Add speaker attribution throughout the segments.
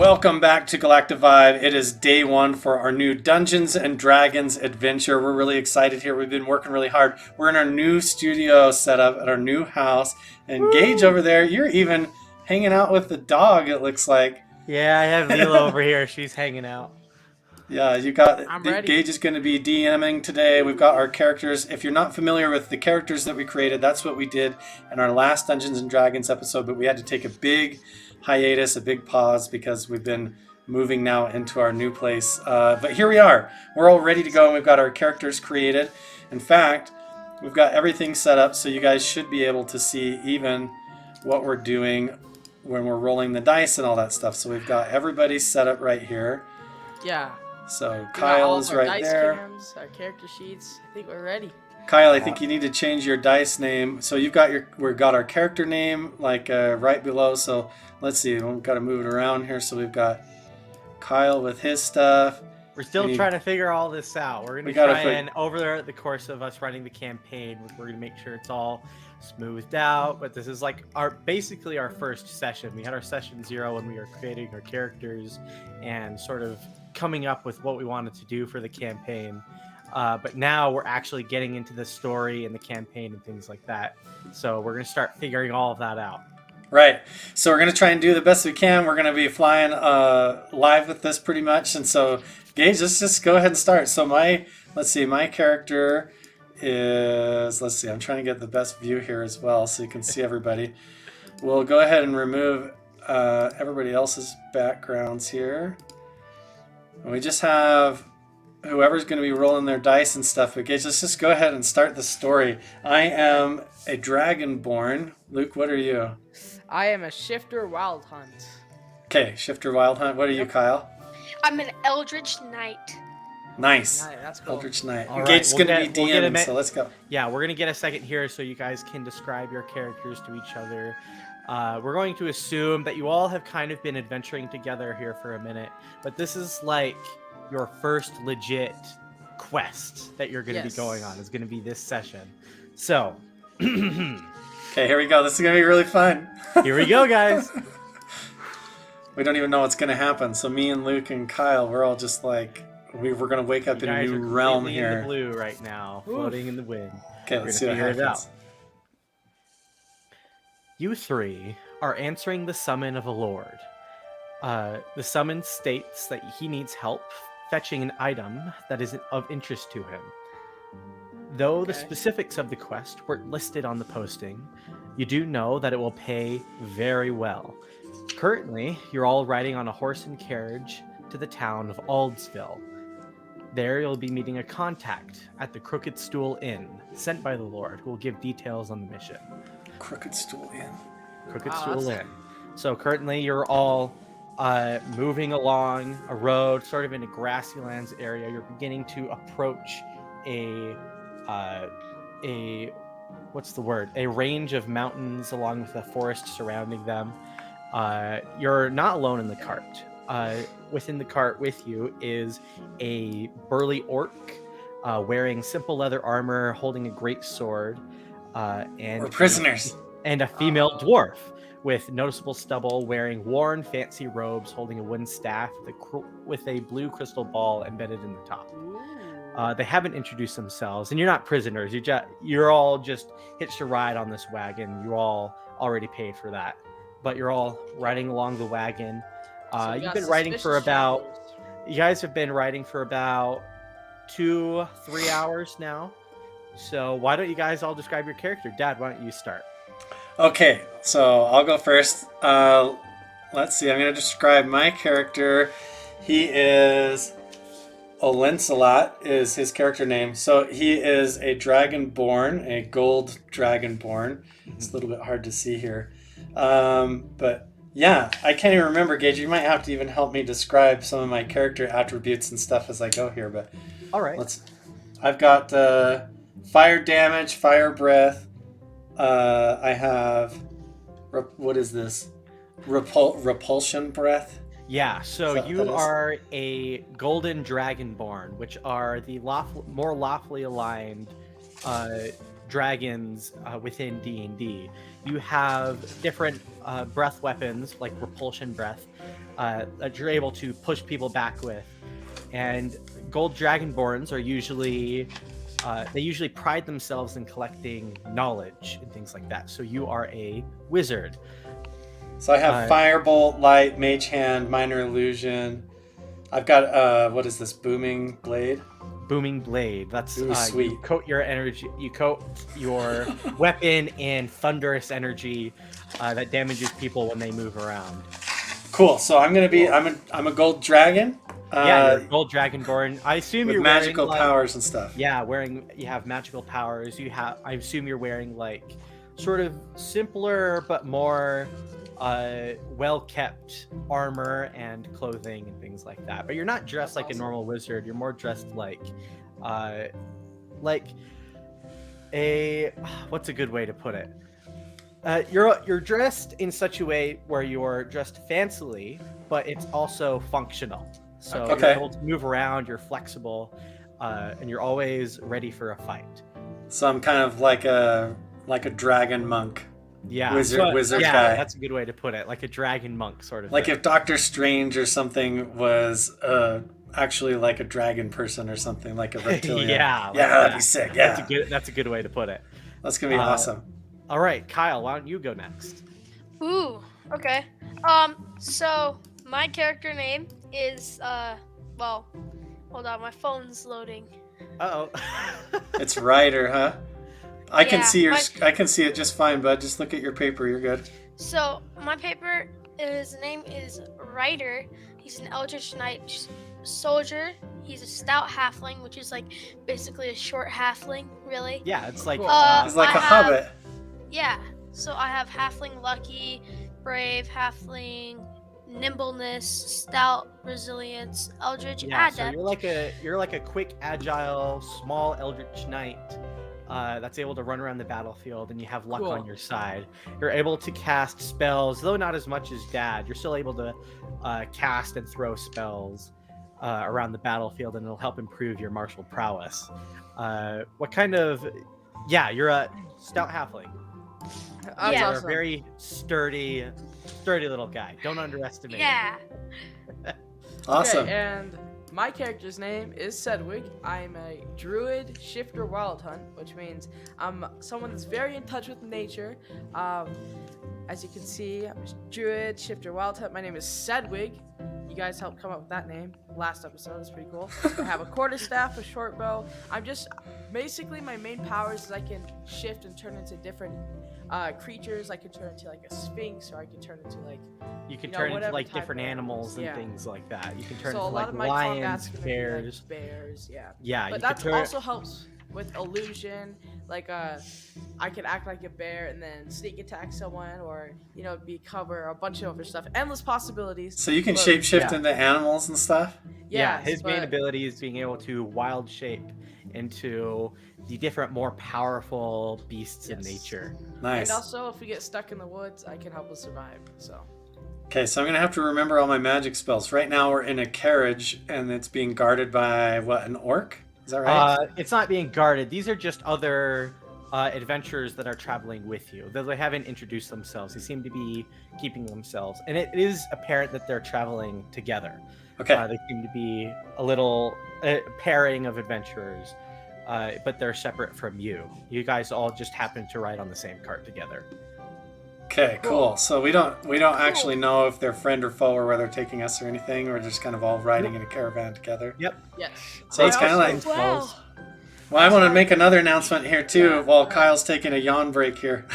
Speaker 1: Welcome back to Galactavibe. It is day one for our new Dungeons and Dragons adventure. We're really excited here. We've been working really hard. We're in our new studio setup at our new house. And
Speaker 2: Woo!
Speaker 1: Gage over there, you're even hanging out with the dog, it looks like.
Speaker 2: Yeah, I have Leela over here. She's hanging out.
Speaker 1: Yeah, you got
Speaker 3: I'm ready.
Speaker 1: Gage is going to be DMing today. We've got our characters. If you're not familiar with the characters that we created, that's what we did in our last Dungeons and Dragons episode, but we had to take a big hiatus, a big pause, because we've been moving now into our new place. But here we are. We're all ready to go, and we've got our characters created. In fact, we've got everything set up, so you guys should be able to see even what we're doing when we're rolling the dice and all that stuff. So we've got everybody set up right here.
Speaker 3: Yeah.
Speaker 1: So
Speaker 3: We got all
Speaker 1: Kyle
Speaker 3: of
Speaker 1: is
Speaker 3: our
Speaker 1: right
Speaker 3: dice
Speaker 1: there.
Speaker 3: Cams, our character sheets. I think we're ready.
Speaker 1: Kyle, I think you need to change your dice name. So we've got our character name like right below. So let's see, we've got to move it around here. So we've got Kyle with his stuff.
Speaker 2: We're still trying to figure all this out. We're
Speaker 1: We
Speaker 2: going to
Speaker 1: gotta
Speaker 2: try and over the course of us running the campaign, we're going to make sure it's all smoothed out. But this is like basically our first session. We had our session 0 when we were creating our characters and sort of coming up with what we wanted to do for the campaign. But now we're actually getting into the story and the campaign and things like that. So we're going to start figuring all of that out.
Speaker 1: Right. So we're going to try and do the best we can. We're going to be flying live with this pretty much. And so, Gage, let's just go ahead and start. So my character is, let's see, I'm trying to get the best view here as well so you can see everybody. We'll go ahead and remove everybody else's backgrounds here. And we just have whoever's going to be rolling their dice and stuff. Okay, let's just go ahead and start the story. I am a dragonborn. Luke, what are you?
Speaker 3: I am a shifter wild hunt.
Speaker 1: Okay, Shifter Wild Hunt. What are you, Kyle?
Speaker 4: I'm an Eldritch Knight.
Speaker 1: Nice.
Speaker 3: Nice, that's cool.
Speaker 1: Eldritch Knight.
Speaker 2: All right,
Speaker 1: Gage's
Speaker 2: we'll
Speaker 1: going to be
Speaker 2: get a
Speaker 1: DMing, so let's go.
Speaker 2: Yeah, we're going to get a second here so you guys can describe your characters to each other. We're going to assume that you all have kind of been adventuring together here for a minute, but this is like your first legit quest that you're going to be going on. Is going to be this session. So,
Speaker 1: Okay, here we go. This is going to be really fun.
Speaker 2: here we go, guys.
Speaker 1: We don't even know what's going to happen. So me and Luke and Kyle, we're all just like, we're going to wake up
Speaker 2: You
Speaker 1: in a
Speaker 2: guys
Speaker 1: new
Speaker 2: are
Speaker 1: realm
Speaker 2: completely
Speaker 1: here.
Speaker 2: in the blue right now, floating in the wind.
Speaker 1: Okay,
Speaker 2: We're
Speaker 1: let's
Speaker 2: gonna
Speaker 1: see what
Speaker 2: figure it
Speaker 1: happens.
Speaker 2: out. You three are answering the summon of a lord. The summon states that he needs help fetching an item that is of interest to him. Though the
Speaker 3: Okay.
Speaker 2: specifics of the quest weren't listed on the posting, you do know that it will pay very well. Currently, you're all riding on a horse and carriage to the town of Aldsville. There you'll be meeting a contact at the Crooked Stool Inn, sent by the Lord, who will give details on the mission.
Speaker 1: Crooked Stool Inn.
Speaker 2: Crooked
Speaker 3: Wow,
Speaker 2: Stool
Speaker 3: that's-
Speaker 2: Inn. So currently you're all moving along a road, sort of in a grassy lands area. You're beginning to approach a what's the word? A range of mountains along with a forest surrounding them. You're not alone in the cart. Within the cart with you is a burly orc wearing simple leather armor, holding a great sword, and
Speaker 1: We're prisoners.
Speaker 2: and a female dwarf with noticeable stubble, wearing worn, fancy robes, holding a wooden staff with a blue crystal ball embedded in the top.
Speaker 3: Ooh.
Speaker 2: They haven't introduced themselves, and you're not prisoners. You're all just hitched a ride on this wagon. You all already paid for that, but you're all riding along the wagon.
Speaker 3: So we
Speaker 2: You've
Speaker 3: got
Speaker 2: been riding for
Speaker 3: suspicious
Speaker 2: about.
Speaker 3: travelers.
Speaker 2: You guys have been riding for about 2-3 hours now. So why don't you guys all describe your character? Dad, why don't you start?
Speaker 1: Okay, so I'll go first. Let's see, I'm going to describe my character. He is Olensalot is his character name. So he is a dragonborn, a gold dragonborn. It's a little bit hard to see here. But yeah, I can't even remember, Gage. You might have to even help me describe some of my character attributes and stuff as I go here. But
Speaker 2: All right.
Speaker 1: I've got fire damage, fire breath. I have, what is this? Repulsion breath.
Speaker 2: Yeah, so
Speaker 1: Is that
Speaker 2: you
Speaker 1: what that is?
Speaker 2: are a golden dragonborn, which are the more lawfully aligned dragons within D&D. You have different breath weapons, like repulsion breath, that you're able to push people back with. And gold dragonborns are usually they usually pride themselves in collecting knowledge and things like that. So you are a wizard.
Speaker 1: So I have Firebolt, Light, Mage Hand, Minor Illusion. I've got what is this? Booming Blade.
Speaker 2: Booming Blade. That's
Speaker 1: Ooh, sweet.
Speaker 2: You coat your energy. You coat your weapon in thunderous energy that damages people when they move around.
Speaker 1: Cool. So I'm gonna be. I'm a gold dragon.
Speaker 2: You're a gold dragonborn. I assume
Speaker 1: with
Speaker 2: you're
Speaker 1: magical
Speaker 2: wearing,
Speaker 1: powers and stuff.
Speaker 2: Yeah, you have magical powers. I assume you're wearing like sort of simpler but more well-kept armor and clothing and things like that. But you're not dressed like a normal wizard. You're more dressed like a what's a good way to put it? You're dressed in such a way where you're dressed fancily, but it's also functional. So you're able to move around, you're flexible, and you're always ready for a fight.
Speaker 1: So I'm kind of like a dragon monk.
Speaker 2: Yeah,
Speaker 1: wizard
Speaker 2: yeah,
Speaker 1: guy.
Speaker 2: That's a good way to put it, like a dragon monk sort of.
Speaker 1: Like
Speaker 2: thing.
Speaker 1: if Doctor Strange or something was actually like a dragon person or something, like a reptilian.
Speaker 2: Yeah,
Speaker 1: that'd be sick. Yeah,
Speaker 2: that's a good way to put it.
Speaker 1: That's gonna be awesome.
Speaker 2: All right, Kyle, why don't you go next?
Speaker 4: Ooh, okay. So my character name is well, hold on, my phone's loading.
Speaker 2: Uh-oh.
Speaker 1: It's Ryder, huh? I can see
Speaker 4: I
Speaker 1: can see it just fine, bud. Just look at your paper. You're good.
Speaker 4: So my paper, his name is Ryder. He's an Eldritch Knight soldier. He's a stout halfling, which is like basically a short halfling, really.
Speaker 2: Yeah, it's like
Speaker 1: He's like a hobbit.
Speaker 4: Yeah. So I have halfling lucky, brave, halfling nimbleness, stout, resilience, eldritch,
Speaker 2: yeah,
Speaker 4: adept.
Speaker 2: So you're like a quick, agile, small eldritch knight that's able to run around the battlefield, and you have luck on your side. You're able to cast spells, though not as much as Dad. You're still able to cast and throw spells around the battlefield, and it'll help improve your martial prowess. What kind of? Yeah, you're a stout halfling.
Speaker 3: That's
Speaker 2: You're
Speaker 3: awesome.
Speaker 2: a very sturdy little guy. Don't underestimate.
Speaker 4: Yeah.
Speaker 1: Awesome.
Speaker 3: Okay, and my character's name is Sedwig. I'm a druid, shifter, wild hunt, which means I'm someone that's very in touch with nature. As you can see, I'm a druid, shifter, wild hunt. My name is Sedwig. You guys helped come up with that name last episode. It's pretty cool. I have a quarterstaff, a short bow. I'm just basically my main powers is I can shift and turn into different creatures. I can turn into like a sphinx, or I can turn into like
Speaker 2: turn into like
Speaker 3: type
Speaker 2: different
Speaker 3: of
Speaker 2: animals and
Speaker 3: yeah.
Speaker 2: things like that. You can turn
Speaker 3: So a
Speaker 2: into
Speaker 3: lot
Speaker 2: like
Speaker 3: of my
Speaker 2: lions,
Speaker 3: combat's gonna be, like,
Speaker 2: bears.
Speaker 3: bears, yeah.
Speaker 2: Yeah,
Speaker 3: But
Speaker 2: you
Speaker 3: that
Speaker 2: can turn.
Speaker 3: also helps with illusion. Like I can act like a bear and then sneak attack someone, or be cover a bunch of other stuff. Endless possibilities.
Speaker 1: So you can
Speaker 3: But-
Speaker 1: shapeshift
Speaker 2: yeah.
Speaker 1: into animals and stuff.
Speaker 2: Yeah,
Speaker 3: Yes,
Speaker 2: his main
Speaker 3: but-
Speaker 2: ability is being able to wild shape into the different, more powerful beasts in
Speaker 3: Yes.
Speaker 2: nature.
Speaker 1: Nice.
Speaker 3: And also, if we get stuck in the woods, I can help us survive. So.
Speaker 1: Okay, so I'm gonna have to remember all my magic spells. Right now we're in a carriage and it's being guarded by an orc? Is that right?
Speaker 2: It's not being guarded. These are just other adventurers that are traveling with you. Though they haven't introduced themselves. They seem to be keeping themselves. And it is apparent that they're traveling together.
Speaker 1: Okay.
Speaker 2: They seem to be a little pairing of adventurers, but they're separate from you. You guys all just happen to ride on the same cart together.
Speaker 1: Okay, cool. So we don't actually know if they're friend or foe or where they're taking us or anything. We're just kind of all riding in a caravan together.
Speaker 2: Yep.
Speaker 3: Yes.
Speaker 1: So it's kind of like.
Speaker 4: Wow.
Speaker 1: Well, I want to make another announcement here too. While Kyle's taking a yawn break here.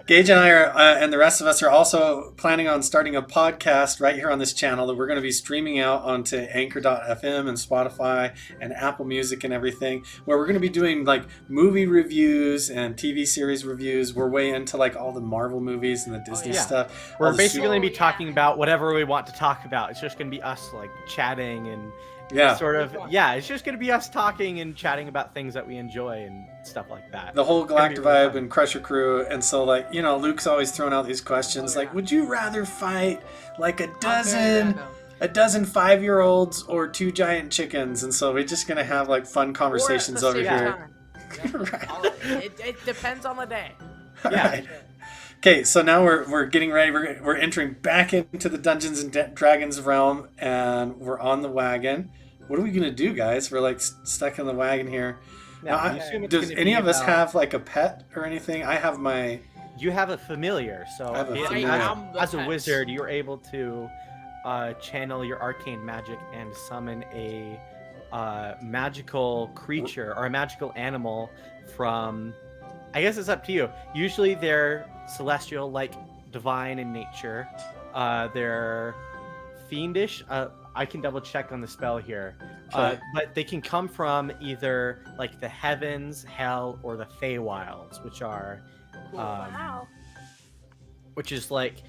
Speaker 1: Gage and I and the rest of us are also planning on starting a podcast right here on this channel that we're going to be streaming out onto Anchor.fm and Spotify and Apple Music and everything, where we're going to be doing like movie reviews and TV series reviews. We're way into like all the Marvel movies and the Disney
Speaker 2: yeah.
Speaker 1: stuff.
Speaker 2: We're
Speaker 1: all the
Speaker 2: basically going to be
Speaker 4: yeah.
Speaker 2: talking about whatever we want to talk about. It's just going to be us like chatting and
Speaker 1: Yeah.
Speaker 2: sort of, yeah, it's just going to be us talking and chatting about things that we enjoy and stuff like that.
Speaker 1: The whole
Speaker 2: It's gonna be really
Speaker 1: Galactavibe
Speaker 2: fun.
Speaker 1: and Crusher crew, and so like Luke's always throwing out these questions
Speaker 3: Oh,
Speaker 1: like,
Speaker 3: yeah.
Speaker 1: would you rather fight like a
Speaker 3: Very
Speaker 1: dozen
Speaker 3: random.
Speaker 1: 5-year-olds or 2 giant chickens? And so we're just gonna have like fun conversations
Speaker 3: Or
Speaker 1: over
Speaker 3: at the same
Speaker 1: here.
Speaker 3: time.
Speaker 1: Right.
Speaker 3: It depends on the day.
Speaker 2: Yeah.
Speaker 1: Right. Okay, so now we're getting ready. We're entering back into the Dungeons and Dragons realm, and we're on the wagon. What are we gonna do, guys? We're like stuck in the wagon here.
Speaker 2: Now,
Speaker 1: Now,
Speaker 2: you assume it's
Speaker 1: does
Speaker 2: gonna
Speaker 1: any
Speaker 2: be
Speaker 1: of us
Speaker 2: about-
Speaker 1: have like a pet or anything? I have my.
Speaker 2: You have a familiar, so
Speaker 1: I have a
Speaker 2: it-
Speaker 1: familiar.
Speaker 3: am the
Speaker 2: as a
Speaker 3: pet.
Speaker 2: wizard, you're able to channel your arcane magic and summon a magical creature or a magical animal from. I guess it's up to you. Usually they're celestial, like divine in nature. They're fiendish. I can double check on the spell here.
Speaker 1: Okay.
Speaker 2: But they can come from either like the heavens, hell, or the Feywilds, which are
Speaker 3: Cool.
Speaker 4: Wow.
Speaker 2: which is like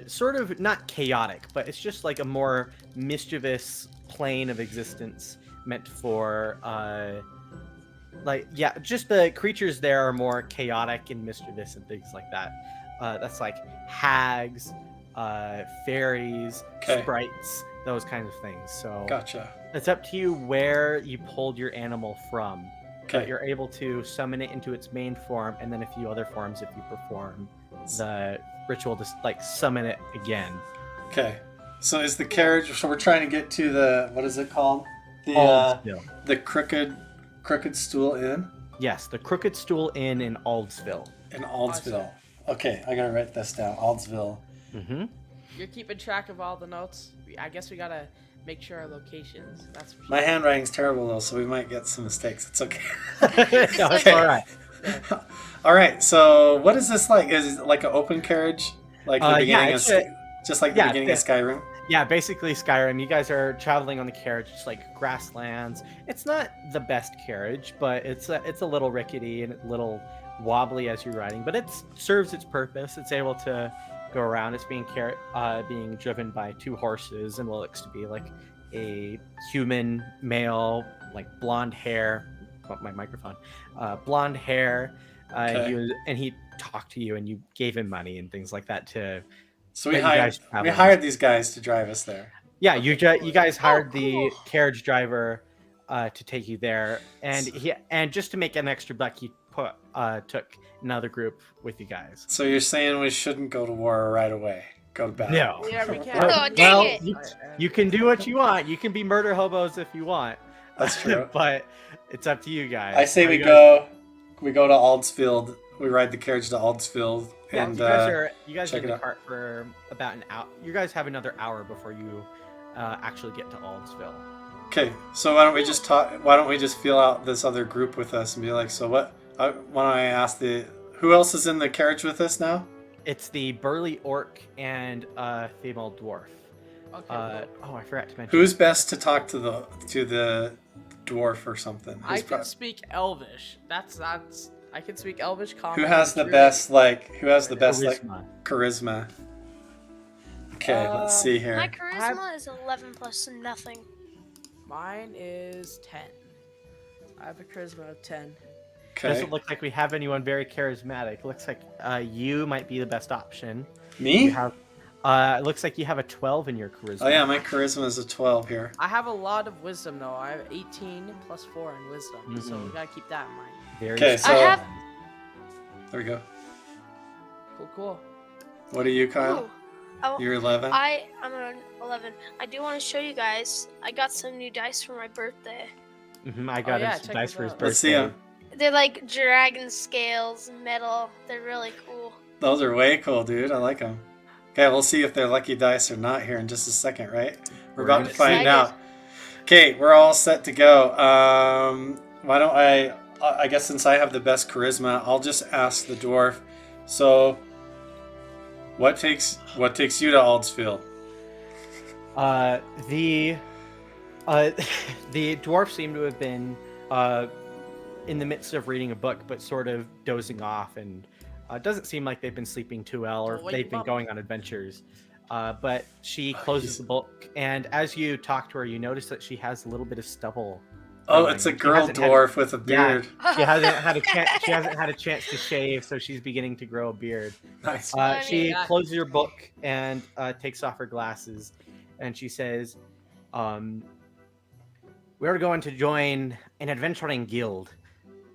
Speaker 2: sort of not chaotic, but it's just like a more mischievous plane of existence meant for just the creatures there are more chaotic and mischievous and things like that. That's like hags, fairies,
Speaker 1: Okay.
Speaker 2: sprites, those kinds of things. So
Speaker 1: Gotcha.
Speaker 2: it's up to you where you pulled your animal from. But
Speaker 1: Okay.
Speaker 2: you're able to summon it into its main form, and then a few other forms if you perform the ritual to like summon it again.
Speaker 1: Okay. So is the carriage? So we're trying to get to the what is it called?
Speaker 2: Aldsville.
Speaker 1: The crooked stool inn
Speaker 2: Yes, the Crooked Stool Inn in Aldsville.
Speaker 1: in Aldsville. Okay, I gotta write this down. Aldsville.
Speaker 2: Mm-hmm.
Speaker 3: You're keeping track of all the notes. I guess we gotta make sure our locations. That's for sure.
Speaker 1: My handwriting's terrible though, so we might get some mistakes. It's okay.
Speaker 2: That's
Speaker 1: okay.
Speaker 2: all right.
Speaker 1: All right. So what is this like? Is it like an open carriage, like the beginning
Speaker 2: it's
Speaker 1: of just like the
Speaker 2: yeah,
Speaker 1: beginning of Skyrim?
Speaker 2: Yeah, basically Skyrim. You guys are traveling on the carriage, just like grasslands. It's not the best carriage, but it's a little rickety and a little wobbly as you're riding, but it serves its purpose. It's able to go around. It's being driven by two horses, and what looks to be like a human male, like blonde hair. Oh, my microphone. Blonde hair.
Speaker 1: Okay.
Speaker 2: He talked to you, and you gave him money and things like that to.
Speaker 1: So we
Speaker 2: But you guys
Speaker 1: hired
Speaker 2: travel.
Speaker 1: these guys to drive us there.
Speaker 2: Yeah, you guys hired the
Speaker 4: cool.
Speaker 2: carriage driver to take you there, and just to make an extra buck, he took another group with you guys.
Speaker 1: So you're saying we shouldn't go to war right away? Go to battle?
Speaker 2: No.
Speaker 3: Yeah, we can.
Speaker 4: Oh, dang it.
Speaker 2: You can do what you want. You can be murder hobos if you want.
Speaker 1: That's true.
Speaker 2: But it's up to you guys.
Speaker 1: I say
Speaker 2: How
Speaker 1: we
Speaker 2: you guys-
Speaker 1: go to Aldsfield. We ride the carriage to Aldsfield,
Speaker 2: Yeah,
Speaker 1: and
Speaker 2: you guys
Speaker 1: check
Speaker 2: are in
Speaker 1: it
Speaker 2: the
Speaker 1: out.
Speaker 2: cart for about an hour. You guys have another hour before you actually get to Aldsville.
Speaker 1: okay. So why don't we just talk? Why don't we just feel out this other group with us and be like, so what? Why don't I ask who else is in the carriage with us now?
Speaker 2: It's the burly orc and female dwarf.
Speaker 3: Okay.
Speaker 2: I forgot to mention.
Speaker 1: Who's best to talk to the dwarf or something?
Speaker 3: I
Speaker 1: Who's
Speaker 3: can
Speaker 1: prob-
Speaker 3: speak Elvish. That's. I can speak Elvish.
Speaker 1: who
Speaker 3: Common,
Speaker 1: has the
Speaker 3: Druid.
Speaker 1: best
Speaker 2: Charisma.
Speaker 1: charisma? Okay, let's see here.
Speaker 4: My charisma is 11 plus nothing.
Speaker 3: Mine is 10. I have a charisma of 10.
Speaker 1: Okay,
Speaker 2: Doesn't look like we have anyone very charismatic. Looks like you might be the best option.
Speaker 1: me?
Speaker 2: You have. It looks like you have a 12 in your charisma.
Speaker 1: Oh yeah, my charisma is a 12 here.
Speaker 3: I have a lot of wisdom though. I have 18 plus 4 in wisdom, so we gotta keep that in mind.
Speaker 2: Very
Speaker 1: Okay,
Speaker 2: strong.
Speaker 1: so-
Speaker 4: I have.
Speaker 1: There we go.
Speaker 3: Cool.
Speaker 1: What are you, Kyle?
Speaker 4: Ooh. Oh,
Speaker 1: You're 11.
Speaker 4: I'm an 11. I do want to show you guys. I got some new dice for my birthday.
Speaker 2: I got
Speaker 3: yeah,
Speaker 2: him some
Speaker 3: check
Speaker 2: dice
Speaker 3: those
Speaker 2: for his
Speaker 3: out.
Speaker 2: birthday.
Speaker 1: Let's see them.
Speaker 4: They're like dragon scales, metal. They're really cool.
Speaker 1: Those are way cool, dude. I like them. Okay, we'll see if they're lucky dice or not here in just a second, right? We're about to find
Speaker 4: excited.
Speaker 1: out. Okay, we're all set to go. Why don't I guess since I have the best charisma, I'll just ask the dwarf. So, what takes you to Aldsfield?
Speaker 2: The dwarf seemed to have been in the midst of reading a book, but sort of dozing off, and doesn't seem like they've been sleeping too well, or
Speaker 3: Don't wake
Speaker 2: they've
Speaker 3: them
Speaker 2: been
Speaker 3: up.
Speaker 2: going on adventures. But she closes the book, and as you talk to her, you notice that she has a little bit of stubble.
Speaker 1: Oh,
Speaker 2: growing.
Speaker 1: it's a
Speaker 2: She
Speaker 1: girl
Speaker 2: hasn't had-
Speaker 1: dwarf with a
Speaker 2: Yeah.
Speaker 1: beard.
Speaker 2: She hasn't had a chance. She hasn't had a chance to shave, so she's beginning to grow a beard.
Speaker 1: Nice.
Speaker 2: She
Speaker 3: Yeah.
Speaker 2: closes her book and takes off her glasses, and she says, "We're going to join an adventuring guild.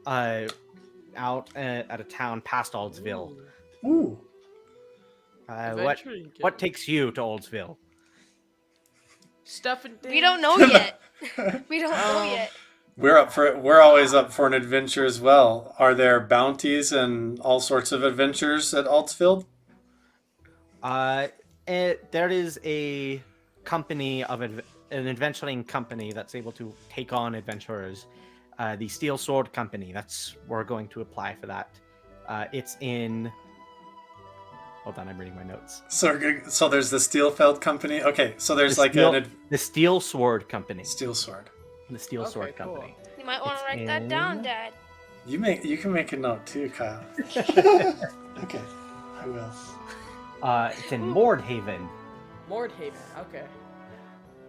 Speaker 2: out at a town past Aldsville.
Speaker 1: Ooh.
Speaker 3: Adventuring
Speaker 2: What
Speaker 3: guild.
Speaker 2: takes you to Aldsville?
Speaker 3: Stuff and things.
Speaker 4: We don't know yet. We don't know
Speaker 3: Um,
Speaker 4: yet.
Speaker 1: We're always up for an adventure as well. Are there bounties and all sorts of adventures at Altsfield?
Speaker 2: There is a company of an adventuring company that's able to take on adventurers. The Steel Sword Company. We're going to apply for that. It's in. Hold on, I'm reading my notes.
Speaker 1: So there's the Steelfeld Company. Okay, so there's
Speaker 2: The Steel Sword Company.
Speaker 1: Steel Sword.
Speaker 2: The Steel
Speaker 3: Okay,
Speaker 2: Sword
Speaker 3: cool.
Speaker 2: Company.
Speaker 4: You might want
Speaker 2: It's
Speaker 4: to write that down,
Speaker 2: in-
Speaker 4: Dad.
Speaker 1: You can make a note too, Kyle. Okay, I will.
Speaker 2: It's in Mordhaven.
Speaker 3: Mordhaven. Okay.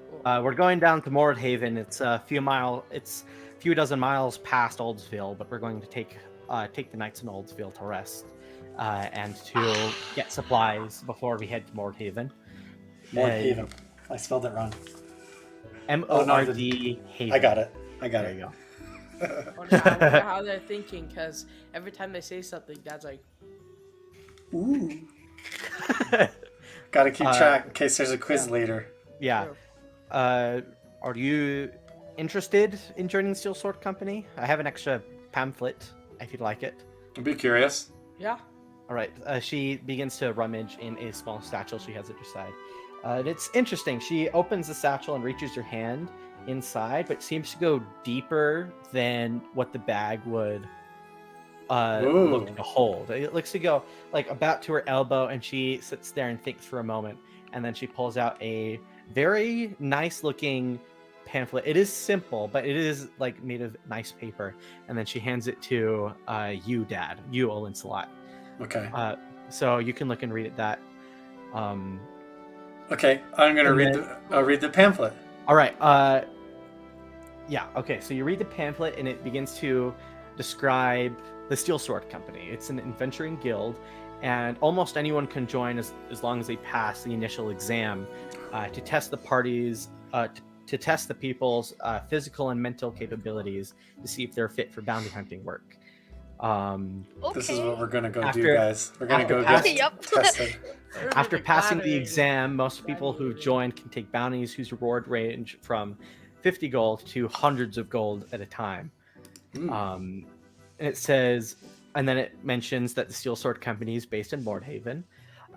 Speaker 3: Cool.
Speaker 2: We're going down to Mordhaven. It's a few dozen miles past Aldsville, but we're going to take the nights in Aldsville to rest and to get supplies before we head to Mordhaven.
Speaker 1: Mordhaven. I spelled it wrong.
Speaker 2: Mord Haven.
Speaker 1: I got it.
Speaker 2: There you go.
Speaker 3: I wonder how they're thinking, because every time they say something, Dad's like,
Speaker 1: Ooh. Got to keep track in case there's a quiz later.
Speaker 2: Yeah.
Speaker 3: True.
Speaker 2: Are you interested in joining the Steel Sword Company? I have an extra pamphlet if you'd like it.
Speaker 1: I'd be curious.
Speaker 3: yeah.
Speaker 2: All right. She begins to rummage in a small satchel she has at her side. It's interesting. She opens the satchel and reaches her hand inside, but seems to go deeper than what the bag would look to hold. It looks to go like about to her elbow, and she sits there and thinks for a moment, and then she pulls out a very nice looking pamphlet. It is simple, but it is like made of nice paper, and then she hands it to you, Dad, you, Olinsalot.
Speaker 1: Okay.
Speaker 2: So you can look and read at that.
Speaker 1: Okay, I'm gonna read the pamphlet.
Speaker 2: All right. Yeah. Okay. So you read the pamphlet, and it begins to describe the Steel Sword Company. It's an adventuring guild, and almost anyone can join as long as they pass the initial exam to test the parties, to test the people's physical and mental capabilities to see if they're fit for bounty hunting work.
Speaker 1: This is
Speaker 4: Okay.
Speaker 1: what we're gonna go do,
Speaker 2: After-
Speaker 1: guys. We're gonna
Speaker 2: after
Speaker 1: go
Speaker 2: passing-
Speaker 1: get
Speaker 4: Yep.
Speaker 1: tested.
Speaker 2: After passing the
Speaker 3: Flattering.
Speaker 2: exam, most people who join can take bounties whose reward range from 50 gold to hundreds of gold at a time.
Speaker 1: Mm.
Speaker 2: And it says, and then it mentions that the Steel Sword Company is based in Mordhaven,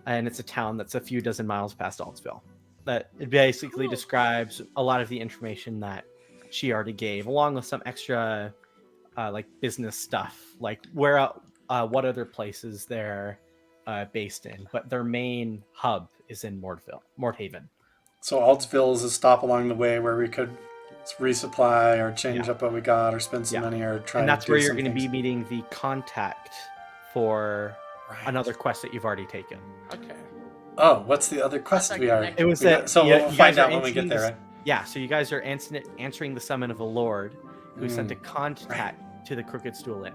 Speaker 2: and it's a town that's a few dozen miles past Aldsville. That it basically
Speaker 3: Cool.
Speaker 2: describes a lot of the information that she already gave, along with some extra like business stuff, like what other places they're based in. But their main hub is in Mordhaven.
Speaker 1: So Aldsville is a stop along the way where we could resupply or change up what we got or spend some
Speaker 2: Yeah.
Speaker 1: money or try
Speaker 2: And
Speaker 1: to
Speaker 2: that's
Speaker 1: do
Speaker 2: where you're
Speaker 1: some
Speaker 2: going to be
Speaker 1: things.
Speaker 2: meeting the contact for
Speaker 1: Right.
Speaker 2: another quest that you've already taken.
Speaker 3: Okay.
Speaker 1: Oh, what's the other quest
Speaker 3: That's
Speaker 1: we
Speaker 3: like
Speaker 1: are?
Speaker 3: connected. It
Speaker 2: was
Speaker 1: we got-
Speaker 2: that-
Speaker 1: so
Speaker 2: yeah,
Speaker 1: we'll
Speaker 2: you
Speaker 1: find
Speaker 2: guys are
Speaker 1: out when we get
Speaker 2: answering
Speaker 1: there,
Speaker 2: this-
Speaker 1: right?
Speaker 2: Yeah, so you guys are answering the summon of a lord who sent a
Speaker 1: Mm.
Speaker 2: contact to the Crooked Stool Inn.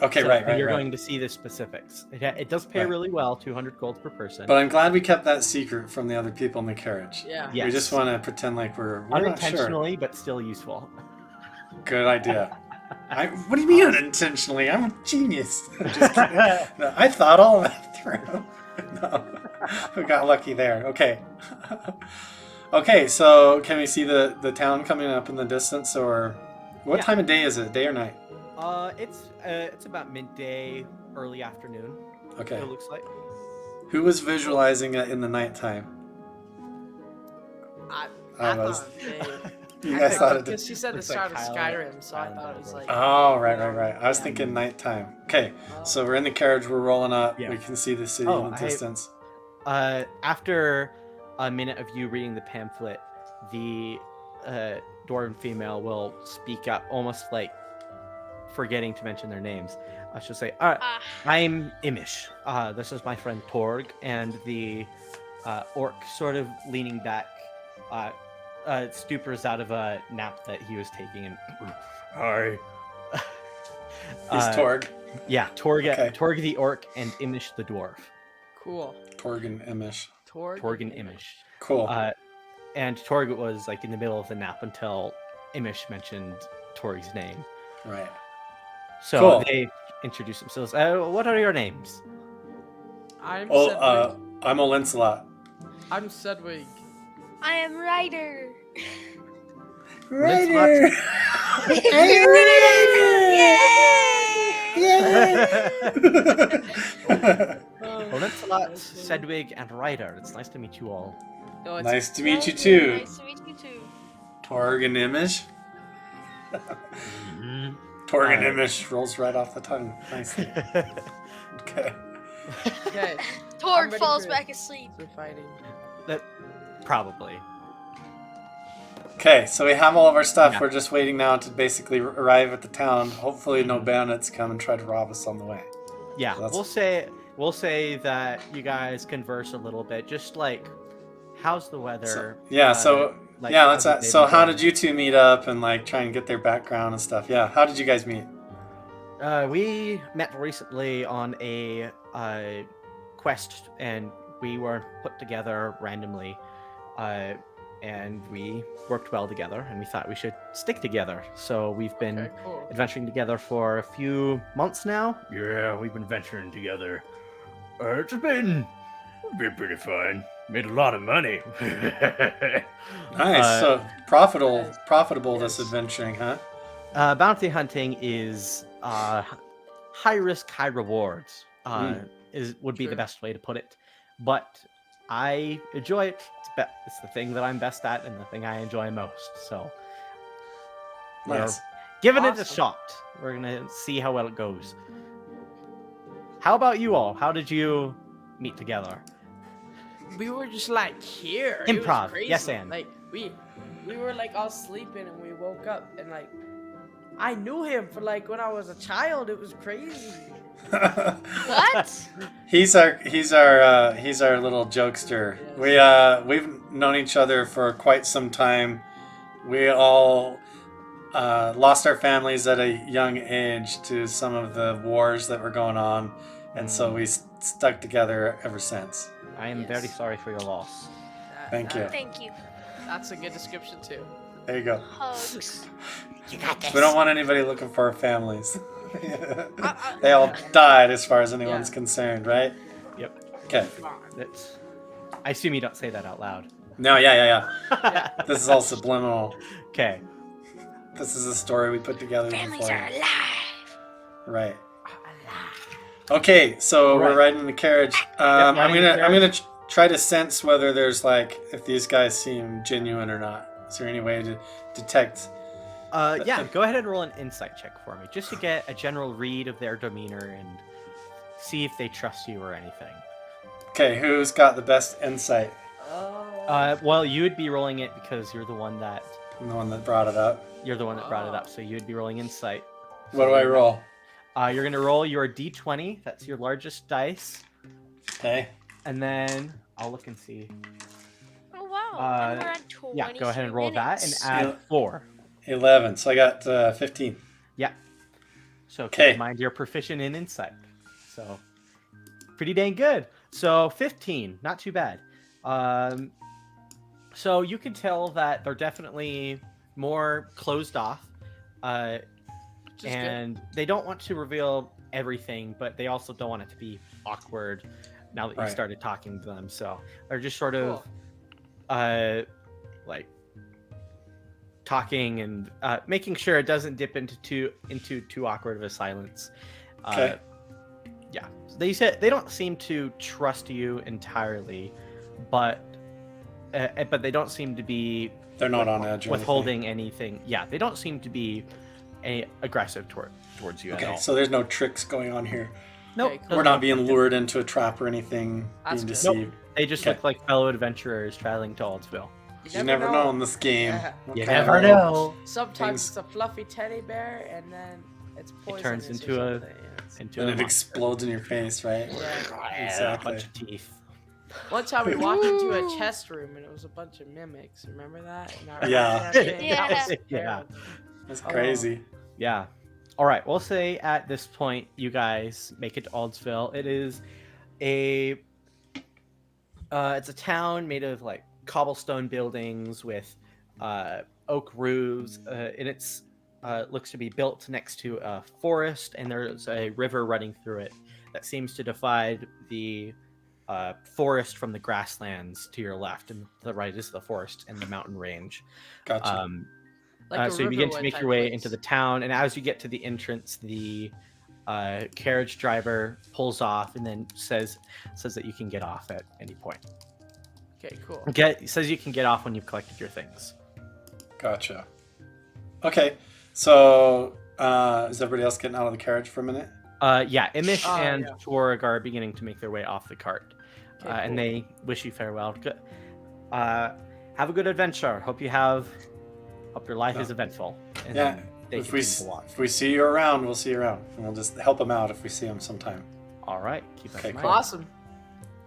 Speaker 1: Okay,
Speaker 2: So
Speaker 1: right.
Speaker 2: You're going to see the specifics. It does pay
Speaker 1: Right.
Speaker 2: really well, 200 gold per person.
Speaker 1: But I'm glad we kept that secret from the other people in the carriage.
Speaker 3: Yeah.
Speaker 2: Yes.
Speaker 1: We just want to pretend like we're not sure.
Speaker 2: Unintentionally, but still useful.
Speaker 1: Good idea. What do you mean unintentionally? I'm a genius. I'm just kidding. No, I thought all that through. No, we got lucky there. Okay. Okay, so can we see the town coming up in the distance, or what
Speaker 2: Yeah.
Speaker 1: time of day is it? Day or night?
Speaker 2: It's about midday, early afternoon.
Speaker 1: Okay.
Speaker 2: It looks like.
Speaker 1: Who was visualizing it in the nighttime? I was.
Speaker 3: thought they-
Speaker 1: You guys thought it.
Speaker 3: Because she said the
Speaker 2: Looks
Speaker 3: start
Speaker 2: like
Speaker 3: of
Speaker 2: Kyle-
Speaker 3: Skyrim, so I
Speaker 2: Kyle
Speaker 3: thought it was like.
Speaker 1: Oh, right. I was
Speaker 3: Yeah.
Speaker 1: thinking nighttime. Okay, so we're in the carriage. We're rolling up.
Speaker 2: Yeah.
Speaker 1: We can see the city
Speaker 2: Oh,
Speaker 1: in the distance.
Speaker 2: After a minute of you reading the pamphlet, the dwarven female will speak up, almost like forgetting to mention their names. She'll say,
Speaker 4: Ah,
Speaker 2: I'm Imish. This is my friend Torg, and the orc, sort of leaning back, stupors out of a nap that he was taking, and hi.
Speaker 1: He's Torg.
Speaker 2: Yeah, Torg,
Speaker 1: Okay.
Speaker 2: Torg the orc, and Imish the dwarf.
Speaker 3: Cool.
Speaker 1: Torg and Emish.
Speaker 2: Torg and Imish.
Speaker 1: Cool.
Speaker 2: And Torg was like in the middle of the nap until Imish mentioned Torg's name.
Speaker 1: Right.
Speaker 2: So
Speaker 1: Cool.
Speaker 2: they introduce themselves. What are your names?
Speaker 3: I'm
Speaker 1: Oh,
Speaker 3: Sedwig.
Speaker 1: I'm a Lancelot.
Speaker 3: I'm Sedwig.
Speaker 4: I am Ryder.
Speaker 1: Ryder! Ryder!
Speaker 2: Lancelot, Sedwig, and Ryder. It's nice to meet you all.
Speaker 3: No, it's
Speaker 1: Nice to meet you too.
Speaker 4: Nice to meet you too.
Speaker 1: Torganimish. Torganimish rolls right off the tongue. Nicely. Okay.
Speaker 3: okay.
Speaker 4: Torg
Speaker 3: ready
Speaker 4: falls
Speaker 3: for-
Speaker 4: back asleep.
Speaker 3: We're fighting.
Speaker 2: Probably.
Speaker 1: Okay, so we have all of our stuff.
Speaker 2: Yeah.
Speaker 1: We're just waiting now to basically arrive at the town. Hopefully, no bandits come and try to rob us on the way.
Speaker 2: Yeah,
Speaker 1: That's-
Speaker 2: we'll say that you guys converse a little bit, just like how's the weather?
Speaker 1: Let's. So, how did you two meet up and like try and get their background and stuff? Yeah, how did you guys meet?
Speaker 2: We met recently on a quest, and we were put together randomly, and we worked well together, and we thought we should stick together. So we've been
Speaker 3: Okay, cool.
Speaker 2: adventuring together for a few months now. Yeah, we've been venturing together. It's been pretty fun. Made a lot of money.
Speaker 1: Nice. So profitable
Speaker 3: Yes.
Speaker 1: this adventuring, huh?
Speaker 2: Bounty hunting is high risk, high rewards. Would be the
Speaker 3: Sure.
Speaker 2: best way to put it. But I enjoy it. It's the thing that I'm best at and the thing I enjoy most. So
Speaker 1: Nice.
Speaker 2: giving it a
Speaker 3: Awesome.
Speaker 2: shot. We're gonna see how well it goes. How about you all? How did you meet together?
Speaker 3: We were just like here. It was
Speaker 2: Improv.
Speaker 3: crazy.
Speaker 2: Yes, and.
Speaker 3: Like we were like all sleeping and we woke up and like I knew him for like when I was a child. It was crazy.
Speaker 4: What?
Speaker 1: He's our little jokester. We've known each other for quite some time. We all lost our families at a young age to some of the wars that were going on, and so we stuck together ever since.
Speaker 2: I am
Speaker 3: Yes.
Speaker 2: very sorry for your loss.
Speaker 1: Thank you.
Speaker 4: Thank you.
Speaker 3: That's a good description too.
Speaker 1: There you go.
Speaker 4: Hugs.
Speaker 2: You got this.
Speaker 1: We don't want anybody looking for our families. They all died as far as anyone's
Speaker 3: Yeah.
Speaker 1: concerned, right?
Speaker 2: Yep.
Speaker 1: Okay.
Speaker 2: That's. I assume you don't say that out loud.
Speaker 1: No, yeah. This is all subliminal.
Speaker 2: Okay.
Speaker 1: This is a story we put together
Speaker 4: Families
Speaker 1: before.
Speaker 4: are alive.
Speaker 1: Right. Okay, so we're
Speaker 2: Right.
Speaker 1: riding in the carriage. I'm
Speaker 2: riding in the
Speaker 1: gonna try to sense whether there's like if these guys seem genuine or not. Is there any way to detect?
Speaker 2: Yeah, go ahead and roll an insight check for me, just to get a general read of their demeanor and see if they trust you or anything.
Speaker 1: Okay, who's got the best insight?
Speaker 3: Oh.
Speaker 2: Well, you would be rolling it because you're the one that
Speaker 1: I'm the one that brought it up.
Speaker 2: brought it up, so you would be rolling insight.
Speaker 1: What do I roll?
Speaker 2: You're gonna roll your d20. That's your largest dice,
Speaker 1: Okay.
Speaker 2: and then I'll look and see.
Speaker 4: Oh wow.
Speaker 2: Uh,
Speaker 4: We're at 20
Speaker 2: Yeah, go ahead and roll that and
Speaker 4: minutes.
Speaker 2: add 4.
Speaker 1: 11. So I got 15.
Speaker 2: Yeah. So keep
Speaker 1: Okay.
Speaker 2: in mind you're proficient in insight. So pretty dang good. So 15, not too bad. So you can tell that they're definitely more closed off.
Speaker 3: Which is
Speaker 2: And they don't want to reveal everything, but they also don't want it to be awkward now that you
Speaker 1: Right.
Speaker 2: started talking to them. So they're just sort of like talking and making sure it doesn't dip into too awkward of a silence.
Speaker 1: Okay.
Speaker 2: Yeah, they said they don't seem to trust you entirely, but they don't seem to be
Speaker 1: They're not on edge. Or
Speaker 2: withholding anything. Yeah, they don't seem to be aggressive towards you
Speaker 1: anything.
Speaker 2: at
Speaker 1: Okay,
Speaker 2: all.
Speaker 1: so there's no tricks going on here.
Speaker 2: Nope,
Speaker 3: Okay, cool.
Speaker 1: We're not being lured into a trap or anything,
Speaker 3: That's
Speaker 1: being
Speaker 3: good.
Speaker 1: deceived.
Speaker 2: They just
Speaker 1: Okay.
Speaker 2: look like fellow adventurers traveling to Aldsville.
Speaker 1: You never know in this game.
Speaker 3: Yeah.
Speaker 1: what
Speaker 2: You
Speaker 1: kind of
Speaker 2: never know.
Speaker 3: Sometimes
Speaker 1: Things-
Speaker 3: it's a fluffy teddy bear, and then it's poisonous.
Speaker 2: turns
Speaker 3: or
Speaker 2: into a-
Speaker 3: something. It's-
Speaker 2: Into
Speaker 1: And
Speaker 2: a
Speaker 1: it
Speaker 2: monster.
Speaker 1: explodes in your face, right?
Speaker 3: Yeah.
Speaker 1: Exactly.
Speaker 2: A bunch of teeth.
Speaker 3: One time we walked into a chest room and it was a bunch of mimics. Remember that? In our
Speaker 1: Yeah.
Speaker 3: campaign?
Speaker 4: Yeah.
Speaker 3: That was
Speaker 2: Yeah.
Speaker 3: terrible.
Speaker 1: That's
Speaker 3: Oh.
Speaker 1: crazy.
Speaker 2: Yeah. All right. We'll say at this point, you guys make it to Aldsville. It is it's a town made of like cobblestone buildings with oak roofs, and it's looks to be built next to a forest, and there's a river running through it that seems to divide the forest from the grasslands to your left, and to the right is the forest and the mountain range.
Speaker 1: Gotcha.
Speaker 3: Like a
Speaker 2: So you begin to
Speaker 3: Riverwood
Speaker 2: make
Speaker 3: type
Speaker 2: your way
Speaker 3: place.
Speaker 2: into the town, and as you get to the entrance, the carriage driver pulls off and then says that you can get off at any point.
Speaker 3: Okay, cool.
Speaker 2: Says you can get off when you've collected your things.
Speaker 1: Gotcha. Okay. So is everybody else getting out of the carriage for a minute?
Speaker 2: Yeah, Imish and
Speaker 3: yeah.
Speaker 2: Torg are beginning to make their way off the cart,
Speaker 3: Okay,
Speaker 2: and
Speaker 3: cool.
Speaker 2: they wish you farewell. Good. Have a good adventure. Hope your life is eventful. And
Speaker 1: Yeah.
Speaker 2: then they
Speaker 1: If we
Speaker 2: continue to walk.
Speaker 1: if we see you around, we'll see you around. And we'll just help them out if we see them sometime.
Speaker 2: All right, keep that
Speaker 1: Okay,
Speaker 2: in mind.
Speaker 1: cool.
Speaker 3: Awesome.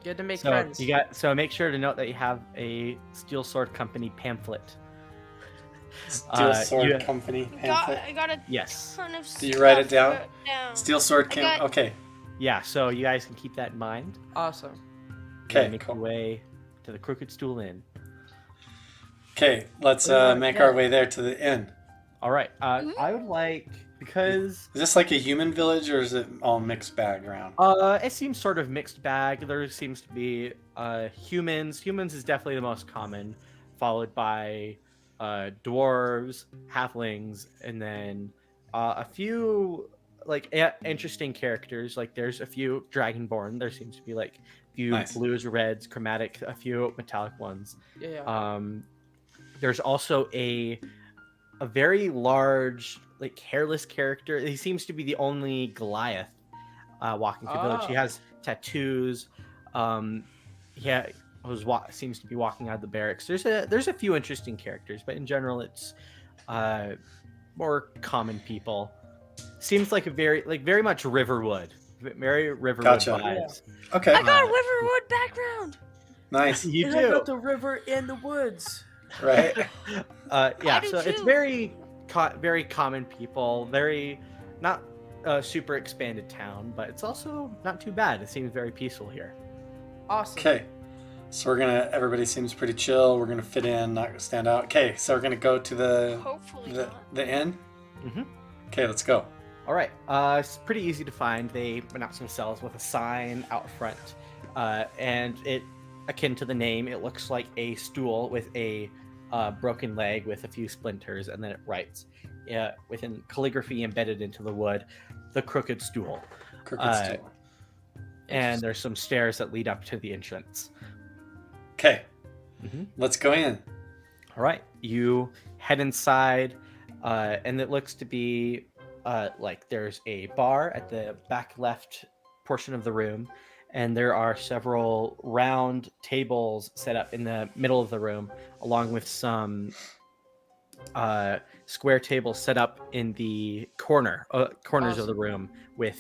Speaker 3: Good to make friends.
Speaker 2: So make sure to note that you have a Steel Sword Company pamphlet.
Speaker 1: Steel Sword
Speaker 2: you-
Speaker 1: Company pamphlet.
Speaker 4: I got a
Speaker 2: Yes.
Speaker 4: ton of
Speaker 1: Do you write it
Speaker 4: stuff
Speaker 1: down?
Speaker 4: wrote down.
Speaker 1: Steel Sword
Speaker 4: I
Speaker 1: Camp.
Speaker 4: got-
Speaker 1: Okay.
Speaker 2: Yeah, so you guys can keep that in mind.
Speaker 3: Awesome.
Speaker 1: Okay.
Speaker 2: Make
Speaker 1: Cool.
Speaker 2: your way to the Crooked Stool Inn.
Speaker 1: Okay. Let's
Speaker 3: Where do you
Speaker 1: make
Speaker 3: wanna
Speaker 1: our
Speaker 3: get?
Speaker 1: way there to the inn.
Speaker 2: All right.
Speaker 4: Mhm.
Speaker 2: I would like, because
Speaker 1: Is this like a human village, or is it all mixed bag around?
Speaker 2: it seems sort of mixed bag. There seems to be humans. Humans is definitely the most common, followed by dwarves, halflings, and then a few like interesting characters. Like there's a few dragonborn. There seems to be like a few
Speaker 1: Nice.
Speaker 2: blues, reds, chromatic, a few metallic ones.
Speaker 3: Yeah.
Speaker 2: There's also a very large, like hairless character. He seems to be the only Goliath walking through the village. He
Speaker 3: Oh.
Speaker 2: has tattoos. Seems to be walking out of the barracks. There's a few interesting characters, but in general, it's more common people. Seems like very much Riverwood, very Riverwood
Speaker 1: Gotcha.
Speaker 2: vibes.
Speaker 1: Okay.
Speaker 4: I got a Riverwood background.
Speaker 1: Nice.
Speaker 2: You
Speaker 3: And I
Speaker 2: do.
Speaker 3: got the river in the woods.
Speaker 1: Right.
Speaker 2: Yeah,
Speaker 4: do
Speaker 2: so it's
Speaker 4: too.
Speaker 2: very very common people, very not a super expanded town, but it's also not too bad. It seems very peaceful here.
Speaker 3: Awesome.
Speaker 1: Okay. So everybody seems pretty chill. We're gonna fit in, not gonna stand out. Okay. So we're gonna go to
Speaker 4: Hopefully
Speaker 1: the
Speaker 4: not.
Speaker 1: inn.
Speaker 2: Mhm.
Speaker 1: Okay. Let's go.
Speaker 2: All right, it's pretty easy to find. They announce themselves with a sign out front, and it, akin to the name, it looks like a stool with a broken leg with a few splinters, and then it writes, within calligraphy embedded into the wood, the Crooked Stool.
Speaker 1: Crooked Stool.
Speaker 2: And there's some stairs that lead up to the entrance.
Speaker 1: Okay.
Speaker 2: Mhm.
Speaker 1: Let's go in.
Speaker 2: All right, you head inside, and it looks to be like there's a bar at the back left portion of the room, and there are several round tables set up in the middle of the room, along with some square tables set up in the corners of the room with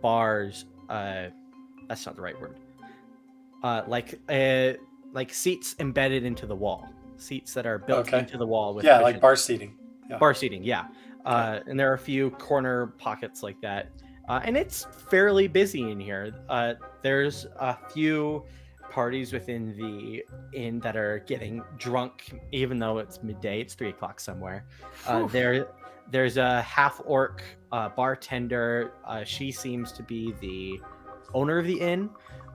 Speaker 2: bars. That's not the right word. Like seats embedded into the wall. Seats that are built
Speaker 1: Okay.
Speaker 2: into the wall with
Speaker 1: Yeah, like
Speaker 2: cushions.
Speaker 1: bar seating. Yeah.
Speaker 2: Bar seating, yeah. And there are a few corner pockets like that. And it's fairly busy in here. There's a few parties within the inn that are getting drunk, even though it's midday. It's 3 o'clock somewhere. There's a half-orc bartender. She seems to be the owner of the inn,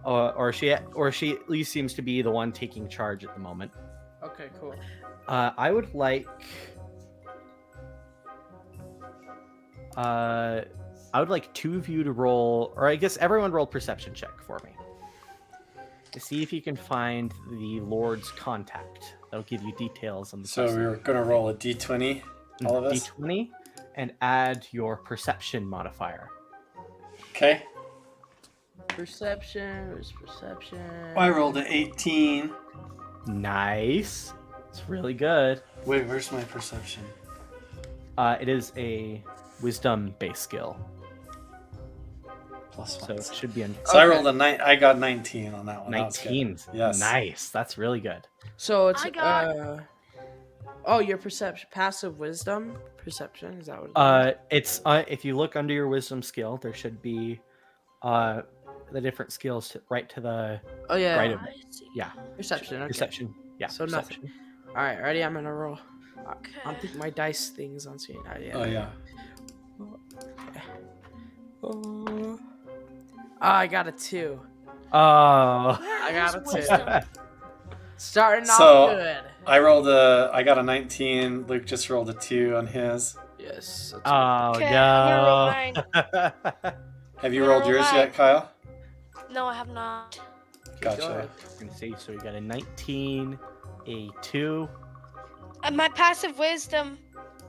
Speaker 2: or she at least seems to be the one taking charge at the moment.
Speaker 3: Okay, cool.
Speaker 2: I would like 2 of you to roll, or I guess everyone roll perception check for me to see if you can find the Lord's contact. That'll give you details on the
Speaker 1: So
Speaker 2: person.
Speaker 1: we're gonna roll a d20, all of us.
Speaker 2: D20, and add your perception modifier.
Speaker 1: Okay.
Speaker 3: Perception. Where's perception?
Speaker 1: I rolled an 18.
Speaker 2: Nice. It's really good.
Speaker 1: Wait, where's my perception?
Speaker 2: It is a wisdom-based skill,
Speaker 1: Plus
Speaker 2: so
Speaker 1: one.
Speaker 2: it should be on
Speaker 1: So I
Speaker 3: Okay.
Speaker 1: rolled I got 19 on that one. That was good.
Speaker 2: 19.
Speaker 1: Yes.
Speaker 2: Nice. That's really good.
Speaker 3: So it's
Speaker 4: I got-
Speaker 3: oh, your perception, passive wisdom perception. Is that what?
Speaker 2: It's if you look under your wisdom skill, there should be the different skills right to the
Speaker 3: Oh yeah.
Speaker 2: right of
Speaker 4: I see.
Speaker 2: yeah
Speaker 3: Perception. Okay.
Speaker 2: perception. Yeah,
Speaker 3: So
Speaker 2: perception.
Speaker 3: nothing. All right, ready? I'm gonna roll. I don't think my dice thing's on screen. Yeah.
Speaker 1: Oh yeah.
Speaker 3: Oh, I got a 2.
Speaker 2: Oh.
Speaker 3: I got a 2.
Speaker 4: Wisdom.
Speaker 3: Starting
Speaker 1: So-
Speaker 3: off good.
Speaker 1: I got a 19. Luke just rolled a 2 on his.
Speaker 3: Yes. That's
Speaker 2: Oh
Speaker 4: Okay, I'm gonna roll
Speaker 2: no.
Speaker 4: mine.
Speaker 1: Have you
Speaker 4: I'm gonna
Speaker 1: rolled
Speaker 4: roll
Speaker 1: yours
Speaker 4: mine.
Speaker 1: yet, Kyle?
Speaker 4: No, I have not.
Speaker 1: Gotcha.
Speaker 3: ahead.
Speaker 2: Let's see. So we got a 19, a 2.
Speaker 4: My passive wisdom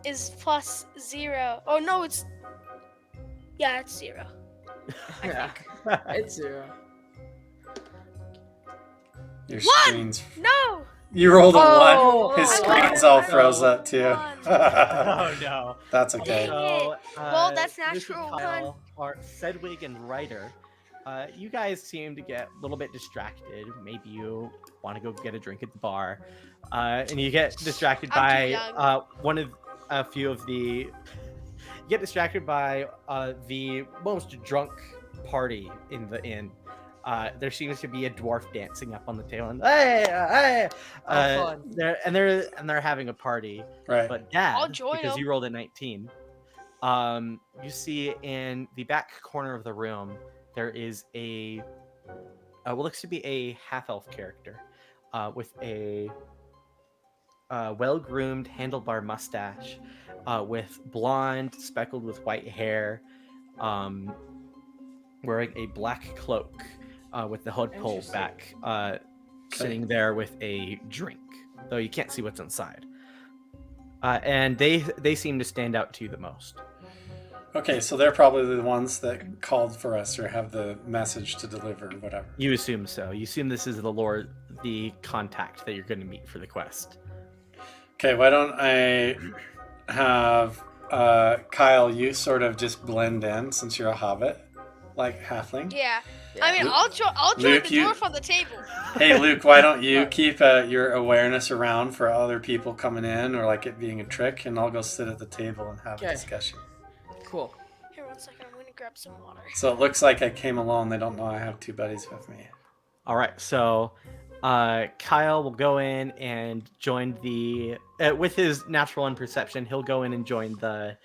Speaker 4: is +0. Oh no, it's it's 0.
Speaker 3: Yeah. It's 0.
Speaker 1: Your
Speaker 4: One!
Speaker 1: screen's.
Speaker 4: No.
Speaker 1: You rolled a
Speaker 3: Oh!
Speaker 1: 1. His
Speaker 4: I
Speaker 1: screen's
Speaker 4: rolled
Speaker 1: all
Speaker 4: a
Speaker 1: froze
Speaker 4: one.
Speaker 1: up too.
Speaker 2: Oh no.
Speaker 1: That's okay.
Speaker 4: Dang
Speaker 2: So,
Speaker 4: Well, that's
Speaker 2: Luke and
Speaker 4: natural.
Speaker 2: Kyle, or Sedwig and Ryder, you guys seem to get a little bit distracted. Maybe you want to go get a drink at the bar, and you get distracted
Speaker 4: I'm too
Speaker 2: by
Speaker 4: young.
Speaker 2: one of a few of the. You get distracted by the most drunk party in the inn. There seems to be a dwarf dancing up on the table, and hey.
Speaker 3: Fun.
Speaker 2: They're having a party.
Speaker 1: Right.
Speaker 2: But Dad,
Speaker 4: I'll join
Speaker 2: because
Speaker 4: 'em.
Speaker 2: you rolled a 19, you see in the back corner of the room there is a what looks to be a half-elf character with a well-groomed handlebar mustache, with blonde speckled with white hair, wearing a black cloak with the hood pulled
Speaker 3: Interesting.
Speaker 2: back, sitting there with a drink, though you can't see what's inside. And they seem to stand out to you the most.
Speaker 1: Okay, so they're probably the ones that called for us or have the message to deliver, whatever.
Speaker 2: You assume so. You assume this is the contact that you're going to meet for the quest.
Speaker 1: Okay, why don't I have Kyle, you sort of just blend in since you're a hobbit, like halfling.
Speaker 4: Yeah. I mean,
Speaker 1: Luke-
Speaker 4: I'll join
Speaker 1: Luke,
Speaker 4: the
Speaker 1: you-
Speaker 4: dwarf on the table.
Speaker 1: Hey, Luke, why don't you keep your awareness around for other people coming in or like it being a trick, and I'll go sit at the table and have a
Speaker 3: Okay.
Speaker 1: discussion.
Speaker 3: Cool.
Speaker 4: Here, 1 second. I'm gonna grab some water.
Speaker 1: So it looks like I came alone. They don't know I have 2 buddies with me.
Speaker 2: All right, so Kyle will go in and join the with his natural one perception. He'll go in and join the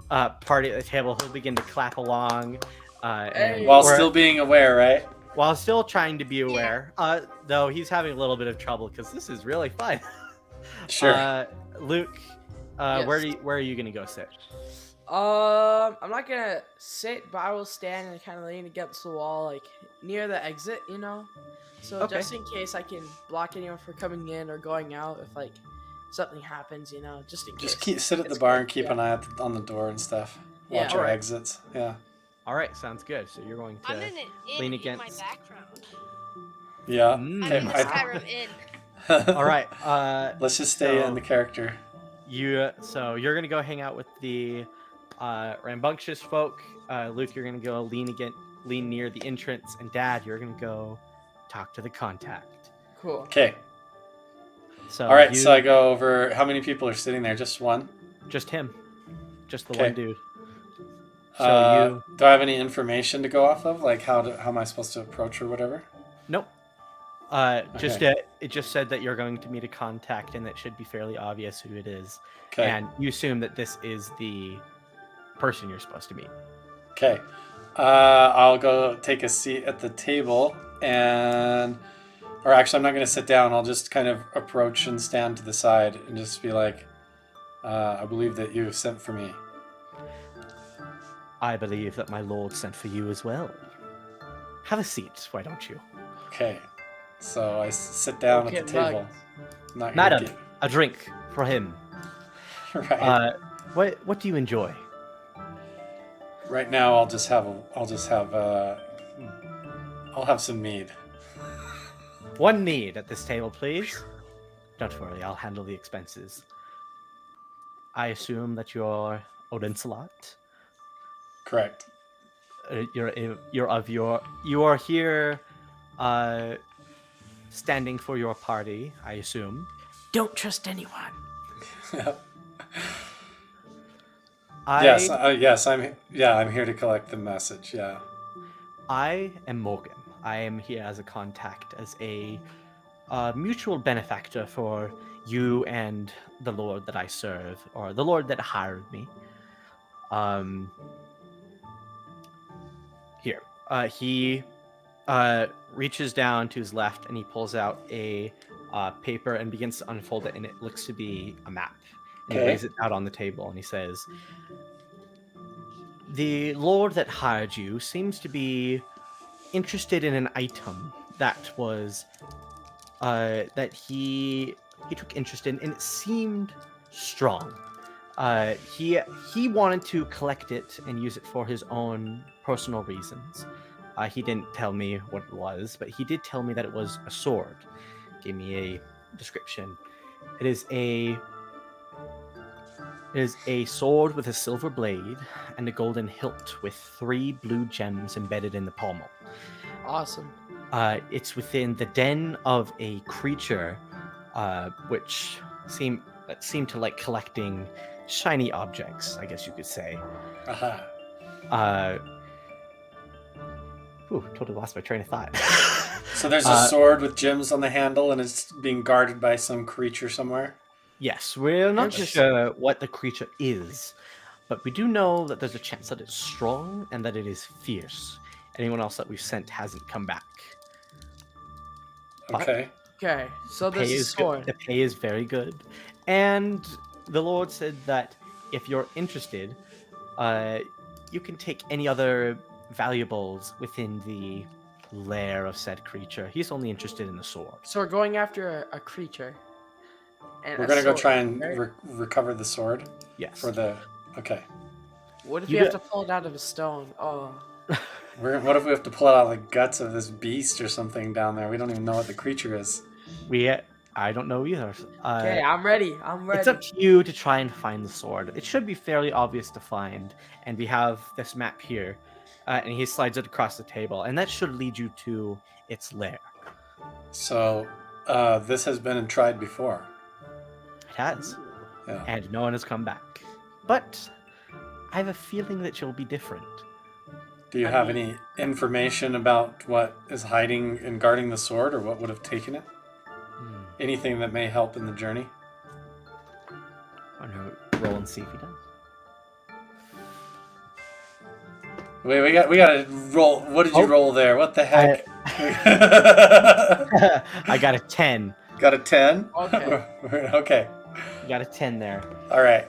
Speaker 2: party at the table. He'll begin to clap along, and
Speaker 1: While
Speaker 2: or-
Speaker 1: still being aware, right?
Speaker 2: while still trying to be aware. Though he's having a little bit of trouble because this is really fun.
Speaker 1: Sure.
Speaker 2: Luke,
Speaker 3: Yes.
Speaker 2: where are you gonna go sit?
Speaker 3: I'm not gonna sit, but I will stand and kind of lean against the wall, like near the exit, you know. So
Speaker 2: Okay.
Speaker 3: just in case I can block anyone from coming in or going out, if like something happens, you know, just in case.
Speaker 1: Just sit at the
Speaker 3: It's
Speaker 1: bar
Speaker 3: good,
Speaker 1: and keep
Speaker 3: yeah.
Speaker 1: an eye on the door and stuff.
Speaker 3: Yeah.
Speaker 1: Watch our
Speaker 2: Alright.
Speaker 1: exits. Yeah.
Speaker 2: All right, sounds good. So you're going
Speaker 4: I'm
Speaker 2: to.
Speaker 4: in an
Speaker 2: lean
Speaker 4: inn in my
Speaker 2: against-
Speaker 4: background.
Speaker 1: Yeah.
Speaker 2: Mm.
Speaker 4: I'm
Speaker 1: Okay,
Speaker 4: in the Skyrim inn.
Speaker 2: All right.
Speaker 1: Let's just stay
Speaker 2: So-
Speaker 1: in the character.
Speaker 2: So you're gonna go hang out with the rambunctious folk. Luke, you're gonna go lean near the entrance, and Dad, you're gonna go talk to the contact.
Speaker 3: Cool.
Speaker 1: Okay.
Speaker 2: So
Speaker 1: All right.
Speaker 2: you-
Speaker 1: So I go over. How many people are sitting there? Just one.
Speaker 2: just him, just the
Speaker 1: Okay.
Speaker 2: one dude. So
Speaker 1: Do I have any information to go off of? Like how am I supposed to approach or whatever?
Speaker 2: nope. Just
Speaker 1: Okay.
Speaker 2: it just said that you're going to meet a contact, and that should be fairly obvious who it is.
Speaker 1: Okay.
Speaker 2: And you assume that this is the person you're supposed to meet.
Speaker 1: Okay. I'll go take a seat at the table or actually, I'm not going to sit down. I'll just kind of approach and stand to the side and just be like, I believe that you sent for me.
Speaker 2: I believe that my lord sent for you as well. Have a seat, why don't you?
Speaker 1: Okay. So I sit down
Speaker 3: Okay,
Speaker 1: at the table.
Speaker 3: Mug.
Speaker 1: Not
Speaker 2: Madam,
Speaker 1: gonna
Speaker 2: a drink for him.
Speaker 1: get- right.
Speaker 2: What do you enjoy?
Speaker 1: Right now, I'll have some mead.
Speaker 2: One mead at this table, please. Don't worry, I'll handle the expenses. I assume that you're Odinsalot.
Speaker 1: Correct.
Speaker 2: You are here, standing for your party. I assume.
Speaker 3: Don't trust anyone.
Speaker 1: Yes, I'm here to collect the message. Yeah.
Speaker 2: I am Morgan. I am here as a contact, as a a mutual benefactor for you and the Lord that I serve, or the Lord that hired me. Here, he reaches down to his left and he pulls out a paper and begins to unfold it, and it looks to be a map. And he
Speaker 1: Okay.
Speaker 2: lays it out on the table and he says, "The Lord that hired you seems to be interested in an item that was that he took interest in, and it seemed strong. He wanted to collect it and use it for his own personal reasons. He didn't tell me what it was, but he did tell me that it was a sword. Gave me a description. It is a sword with a silver blade and a golden hilt with 3 blue gems embedded in the pommel.
Speaker 3: Awesome.
Speaker 2: It's within the den of a creature, which seemed to like collecting shiny objects, I guess you could say.
Speaker 1: Aha.
Speaker 2: Totally lost my train of thought.
Speaker 1: So there's a sword with gems on the handle, and it's being guarded by some creature somewhere.
Speaker 2: Yes, we're not
Speaker 3: Interesting.
Speaker 2: sure what the creature is, but we do know that there's a chance that it's strong and that it is fierce. Anyone else that we've sent hasn't come back. But
Speaker 1: Okay.
Speaker 3: Okay, so
Speaker 2: pay
Speaker 3: there's a
Speaker 2: is good.
Speaker 3: sword.
Speaker 2: The pay is very good, and the Lord said that if you're interested, you can take any other valuables within the lair of said creature. He's only interested in the sword.
Speaker 3: So we're going after a creature. And
Speaker 1: We're
Speaker 3: a
Speaker 1: gonna go
Speaker 3: sword,
Speaker 1: try and
Speaker 3: right?
Speaker 1: recover the sword
Speaker 2: Yes.
Speaker 1: for the. Okay.
Speaker 3: What if
Speaker 2: You
Speaker 3: you have
Speaker 2: got-
Speaker 3: to pull it out of a stone? Oh.
Speaker 1: What if we have to pull it out of the guts of this beast or something down there? We don't even know what the creature is.
Speaker 2: I don't know either.
Speaker 3: Okay, I'm ready. I'm ready.
Speaker 2: It's up to you to try and find the sword. It should be fairly obvious to find, and we have this map here, and he slides it across the table, and that should lead you to its lair.
Speaker 1: So, this has been tried before.
Speaker 2: It has,
Speaker 1: Yeah.
Speaker 2: and no one has come back. But I have a feeling that you'll be different.
Speaker 1: Do you have any information about what is hiding and guarding the sword, or what would have taken it? Anything that may help in the journey?
Speaker 2: I'm gonna roll and see if he does.
Speaker 1: Wait, we gotta roll. What did you roll there? What the heck?
Speaker 2: I got a 10.
Speaker 1: Got a 10?
Speaker 3: Okay.
Speaker 1: Okay.
Speaker 2: You got a 10 there.
Speaker 1: All right.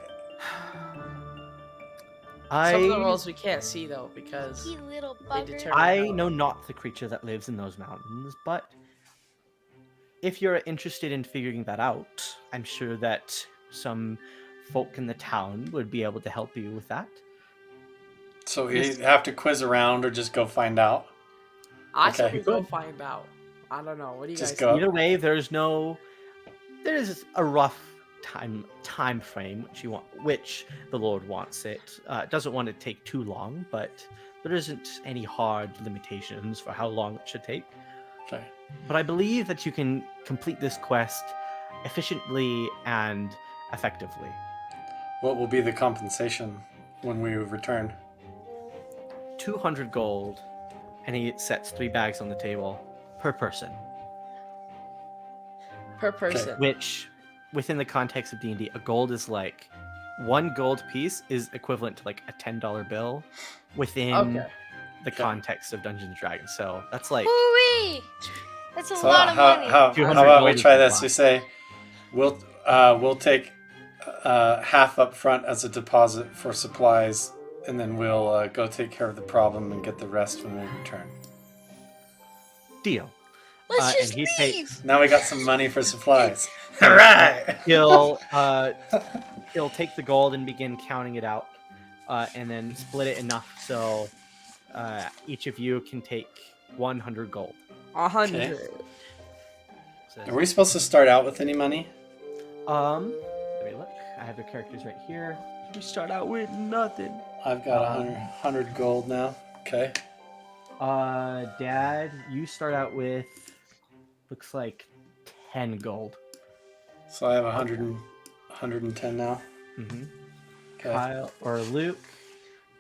Speaker 3: Some of the rolls we can't see though because
Speaker 4: You little
Speaker 3: they
Speaker 4: bugger.
Speaker 3: determine
Speaker 2: I
Speaker 3: how-
Speaker 2: know not the creature that lives in those mountains, but if you're interested in figuring that out, I'm sure that some folk in the town would be able to help you with that.
Speaker 1: So we have to quiz around or just go find out?
Speaker 3: I said
Speaker 1: Okay.
Speaker 3: we go find out. I don't know. What do you
Speaker 1: Just
Speaker 3: guys
Speaker 1: go.
Speaker 2: Either way, there is a rough time frame which the Lord wants it. Doesn't want it to take too long, but there isn't any hard limitations for how long it should take.
Speaker 1: Okay.
Speaker 2: But I believe that you can complete this quest efficiently and effectively.
Speaker 1: What will be the compensation when we return?
Speaker 2: 200 gold, and he sets 3 bags on the table per person,
Speaker 3: per person?
Speaker 2: which within the context of D&D, a gold is like 1 gold piece is equivalent to like a $10 bill within
Speaker 3: Okay.
Speaker 2: the context of Dungeons and Dragons. So that's like
Speaker 4: Ooh-wee! That's a
Speaker 1: So
Speaker 4: lot of money.
Speaker 1: how
Speaker 2: 200
Speaker 1: about we
Speaker 2: gold
Speaker 1: try
Speaker 2: is a
Speaker 1: this?
Speaker 2: lot.
Speaker 1: We say we'll take half up front as a deposit for supplies, and then we'll go take care of the problem and get the rest when we return.
Speaker 2: deal.
Speaker 4: Let's
Speaker 2: and
Speaker 4: just
Speaker 2: he
Speaker 4: leave.
Speaker 1: Now we got some money for supplies. All right.
Speaker 2: He'll take the gold and begin counting it out, and then split it enough so each of you can take 100 gold.
Speaker 3: 100.
Speaker 2: So,
Speaker 1: Are we supposed to start out with any money?
Speaker 2: let me look. I have your characters right here. We start out with nothing.
Speaker 1: I've got 100 gold now. Okay.
Speaker 2: Dad, you start out with looks like 10 gold.
Speaker 1: So I have 110 now.
Speaker 2: Mm-hmm.
Speaker 1: Okay.
Speaker 2: Kyle or Luke,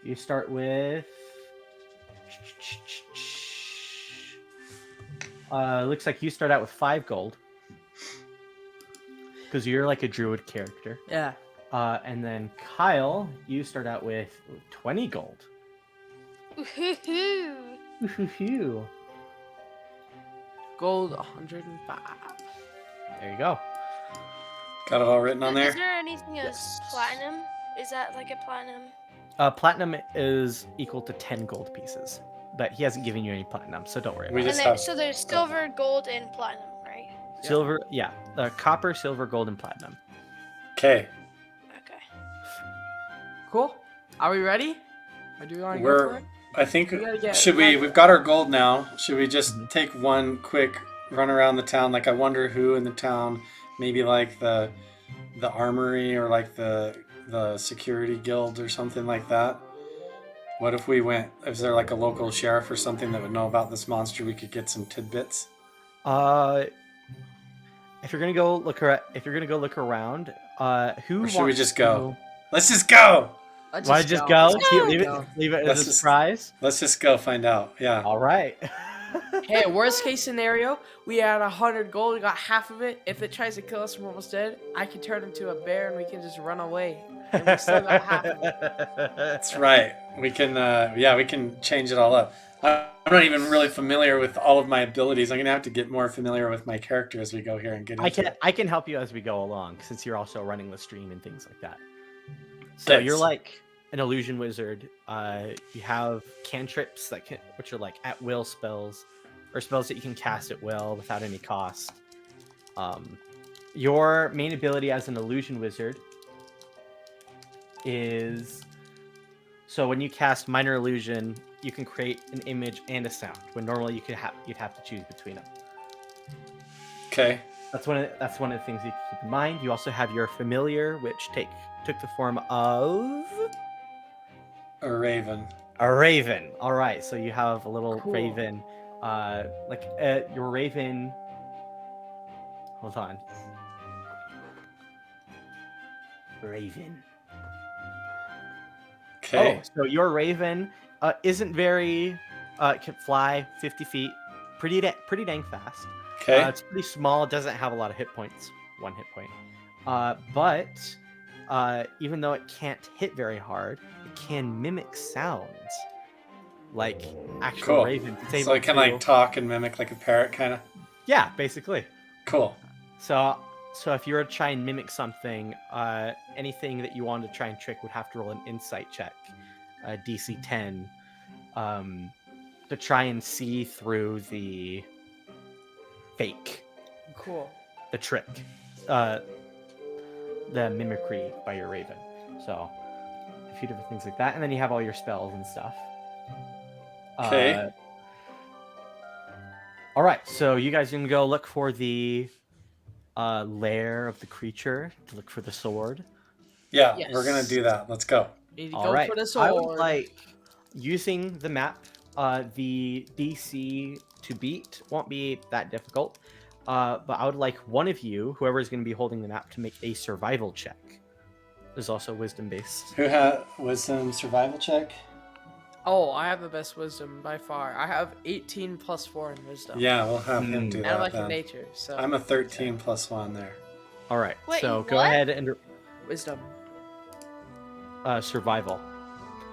Speaker 2: you start with. Looks like you start out with 5 gold. because you're like a druid character.
Speaker 3: Yeah.
Speaker 2: And then Kyle, you start out with 20 gold.
Speaker 4: Woohoo!
Speaker 2: Woo-hoo-hoo.
Speaker 3: Gold 105.
Speaker 2: There you go.
Speaker 1: Got it all written on there.
Speaker 4: Is there anything as platinum? Is that like a platinum?
Speaker 2: Platinum is equal to 10 gold pieces, but he hasn't given you any platinum, so don't worry
Speaker 1: We
Speaker 2: about
Speaker 1: just
Speaker 2: it.
Speaker 1: have-
Speaker 4: So there's silver, gold, and platinum, right?
Speaker 2: Silver, yeah, copper, silver, gold, and platinum.
Speaker 1: Okay.
Speaker 4: Okay.
Speaker 3: Cool. Are we ready? Or do we want to go
Speaker 1: We're.
Speaker 3: for it?
Speaker 1: I think
Speaker 3: We gotta get-
Speaker 1: should we? We've got our gold now. Should we just take one quick run around the town? Like, I wonder who in the town, maybe like the armory or like the security guild or something like that. What if we went? Is there like a local sheriff or something that would know about this monster? We could get some tidbits.
Speaker 2: If you're gonna go look around, who?
Speaker 1: Or should we
Speaker 2: wants
Speaker 1: just go?
Speaker 2: to-
Speaker 1: Let's just go.
Speaker 3: Let's
Speaker 2: Why just go?
Speaker 3: Let's
Speaker 2: Leave
Speaker 3: go.
Speaker 2: it
Speaker 1: Let's
Speaker 2: as a
Speaker 1: just-
Speaker 2: surprise.
Speaker 1: Let's just go find out. Yeah.
Speaker 2: All right.
Speaker 3: Hey, worst case scenario, we had 100 gold, we got half of it. If it tries to kill us, we're almost dead. I can turn into a bear and we can just run away. And we still got half of it.
Speaker 1: That's right. We can. We can change it all up. I'm not even really familiar with all of my abilities. I'm gonna have to get more familiar with my character as we go here and get into it.
Speaker 2: I can help you as we go along, since you're also running the stream and things like that. So
Speaker 1: Thanks.
Speaker 2: you're like an illusion wizard. You have cantrips which are like at will spells, or spells that you can cast at will without any cost. Your main ability as an illusion wizard is, so when you cast minor illusion, you can create an image and a sound, when normally you'd have to choose between them.
Speaker 1: Okay.
Speaker 2: That's one of the things you can keep in mind. You also have your familiar, which took the form of
Speaker 1: A raven.
Speaker 2: a raven. All right, so you have a little
Speaker 3: Cool.
Speaker 2: raven, your raven. Hold on. Raven.
Speaker 1: Okay.
Speaker 2: Oh, so your raven isn't very can fly 50 feet, pretty dang fast.
Speaker 1: Okay.
Speaker 2: It's pretty small. Doesn't have a lot of hit points. 1 hit point. But even though it can't hit very hard, it can mimic sounds like actual
Speaker 1: Cool.
Speaker 2: ravens. It's able
Speaker 1: So I can
Speaker 2: to,
Speaker 1: like talk and mimic like a parrot, kind of.
Speaker 2: yeah, basically.
Speaker 1: Cool.
Speaker 2: So if you were to try and mimic something, anything that you wanted to try and trick would have to roll an insight check, DC 10, to try and see through the fake,
Speaker 3: Cool.
Speaker 2: the trick, the mimicry by your raven. So a few different things like that, and then you have all your spells and stuff.
Speaker 1: Okay.
Speaker 2: All right, so you guys can go look for the lair of the creature, to look for the sword.
Speaker 1: Yeah,
Speaker 3: Yes.
Speaker 1: we're gonna do that. Let's go.
Speaker 3: Need to
Speaker 2: All
Speaker 3: go
Speaker 2: right,
Speaker 3: for the
Speaker 2: I would
Speaker 3: sword.
Speaker 2: like, using the map, the DC to beat won't be that difficult, but I would like one of you, whoever is going to be holding the map, to make a survival check. There's also wisdom based.
Speaker 1: Who had wisdom survival check?
Speaker 3: Oh, I have the best wisdom by far. I have 18 plus 4 in wisdom.
Speaker 1: Yeah, we'll have him do
Speaker 3: And
Speaker 1: that
Speaker 3: I'm like in
Speaker 1: then.
Speaker 3: nature, so
Speaker 1: I'm a 13 plus 1 there.
Speaker 2: All right,
Speaker 4: Wait,
Speaker 2: so go
Speaker 4: what?
Speaker 2: ahead and
Speaker 3: wisdom.
Speaker 2: survival.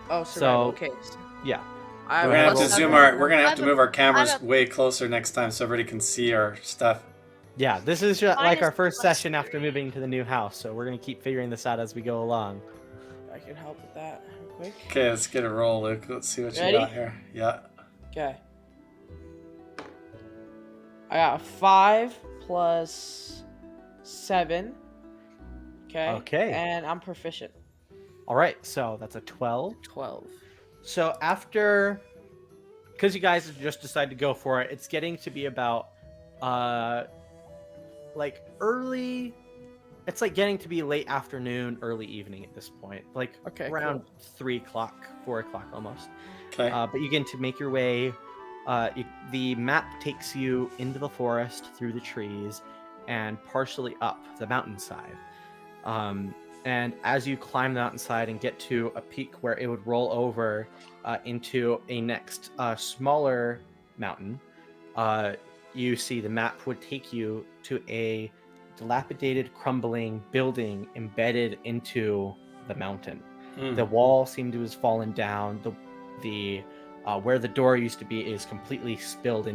Speaker 3: Oh, survival.
Speaker 2: So-
Speaker 3: Okay.
Speaker 2: Yeah.
Speaker 3: I
Speaker 1: We're gonna have to
Speaker 3: plus
Speaker 1: zoom
Speaker 3: 7.
Speaker 1: we're gonna have to move our cameras
Speaker 4: I have a-
Speaker 1: way closer next time so everybody can see our stuff.
Speaker 2: Yeah, this is like
Speaker 4: Mine
Speaker 2: our
Speaker 4: is
Speaker 2: first
Speaker 4: plus
Speaker 2: session after
Speaker 4: 3.
Speaker 2: moving to the new house, so we're going to keep figuring this out as we go along.
Speaker 3: I can help with that real quick.
Speaker 1: Okay, let's get a roll, Luke. Let's see what
Speaker 3: Ready?
Speaker 1: you got here. Yeah.
Speaker 3: Okay. I got 5 plus 7. Okay.
Speaker 2: Okay.
Speaker 3: And I'm proficient.
Speaker 2: All right, so that's a 12.
Speaker 3: 12.
Speaker 2: So after, because you guys have just decided to go for it, it's getting to be about, like early. It's like getting to be late afternoon, early evening at this point, like
Speaker 3: Okay,
Speaker 2: around 3 o'clock, 4 o'clock almost.
Speaker 1: Okay.
Speaker 2: But you begin to make your way. The map takes you into the forest, through the trees, and partially up the mountainside. And as you climb the mountainside and get to a peak where it would roll over into a next smaller mountain, you see the map would take you to dilapidated, crumbling building embedded into the mountain.
Speaker 1: Mm.
Speaker 2: The wall seemed to have fallen down. The where the door used to be is completely spilled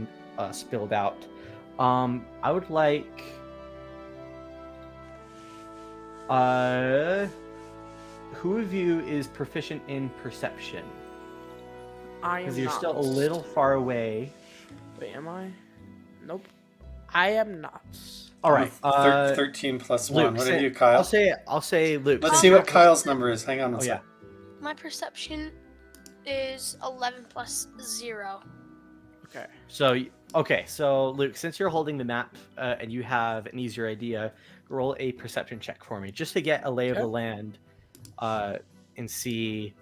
Speaker 2: out. I would like who of you is proficient in perception?
Speaker 3: I am
Speaker 2: Because you're
Speaker 3: not.
Speaker 2: still a little far away.
Speaker 3: Wait, am I? Nope. I am not.
Speaker 2: All right.
Speaker 1: 13 plus
Speaker 2: Luke,
Speaker 1: 1. What
Speaker 2: say-
Speaker 1: are you, Kyle?
Speaker 2: I'll say Luke.
Speaker 1: Let's
Speaker 4: I'll
Speaker 1: see
Speaker 4: go
Speaker 1: what Kyle's number is. Hang on
Speaker 2: Oh
Speaker 1: one
Speaker 2: yeah.
Speaker 1: sec.
Speaker 4: My perception is 11 plus 0.
Speaker 3: Okay.
Speaker 2: So Luke, since you're holding the map and you have an easier idea, roll a perception check for me, just to get a lay of
Speaker 3: Okay.
Speaker 2: the land, and see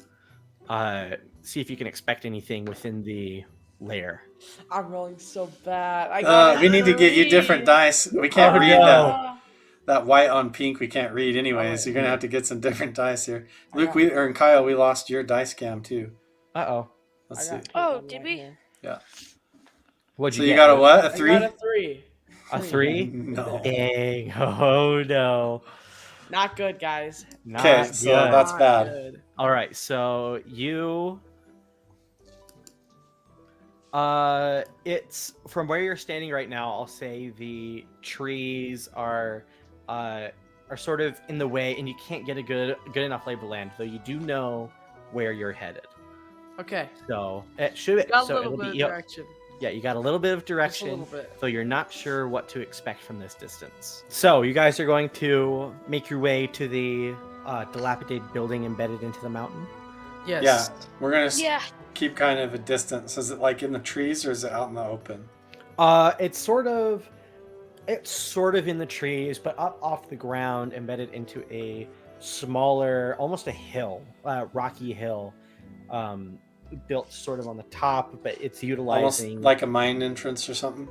Speaker 2: if you can expect anything within the lair.
Speaker 3: I'm rolling so bad. I got
Speaker 1: We need to get you different dice. We can't
Speaker 2: Oh,
Speaker 1: read
Speaker 2: no.
Speaker 1: that white on pink. We can't read anyways.
Speaker 3: Oh,
Speaker 1: You're gonna have to get some different dice here.
Speaker 3: I
Speaker 1: Luke,
Speaker 3: got-
Speaker 1: and Kyle, we lost your dice cam too.
Speaker 2: Uh-oh.
Speaker 1: Let's see.
Speaker 4: Oh, did we?
Speaker 2: What'd
Speaker 1: So
Speaker 2: you
Speaker 1: you
Speaker 2: get,
Speaker 1: got a
Speaker 2: Luke?
Speaker 1: what? A
Speaker 3: I
Speaker 1: 3?
Speaker 3: got a 3.
Speaker 2: A 3?
Speaker 1: No.
Speaker 2: Dang. Oh no.
Speaker 3: Not good, guys.
Speaker 2: Not
Speaker 1: Okay, so
Speaker 2: good.
Speaker 1: that's
Speaker 3: Not
Speaker 1: bad.
Speaker 3: good.
Speaker 2: All right, so you it's from where you're standing right now, I'll say the trees are sort of in the way and you can't get a good enough lay of the land, though you do know where you're headed.
Speaker 3: Okay.
Speaker 2: So it should
Speaker 3: Got a
Speaker 2: so
Speaker 3: little
Speaker 2: it'll
Speaker 3: bit
Speaker 2: be
Speaker 3: of direction.
Speaker 2: yeah, you got a little bit of
Speaker 3: Just a
Speaker 2: direction.
Speaker 3: little bit.
Speaker 2: So you're not sure what to expect from this distance. So you guys are going to make your way to the dilapidated building embedded into the mountain.
Speaker 3: Yes.
Speaker 1: Yeah, we're gonna
Speaker 4: Yeah.
Speaker 1: keep kind of a distance. Is it like in the trees or is it out in the open?
Speaker 2: It's sort of in the trees, but up off the ground, embedded into a smaller, almost a hill, rocky hill, built sort of on the top, but it's
Speaker 1: Almost
Speaker 2: utilizing
Speaker 1: like a mine entrance or something.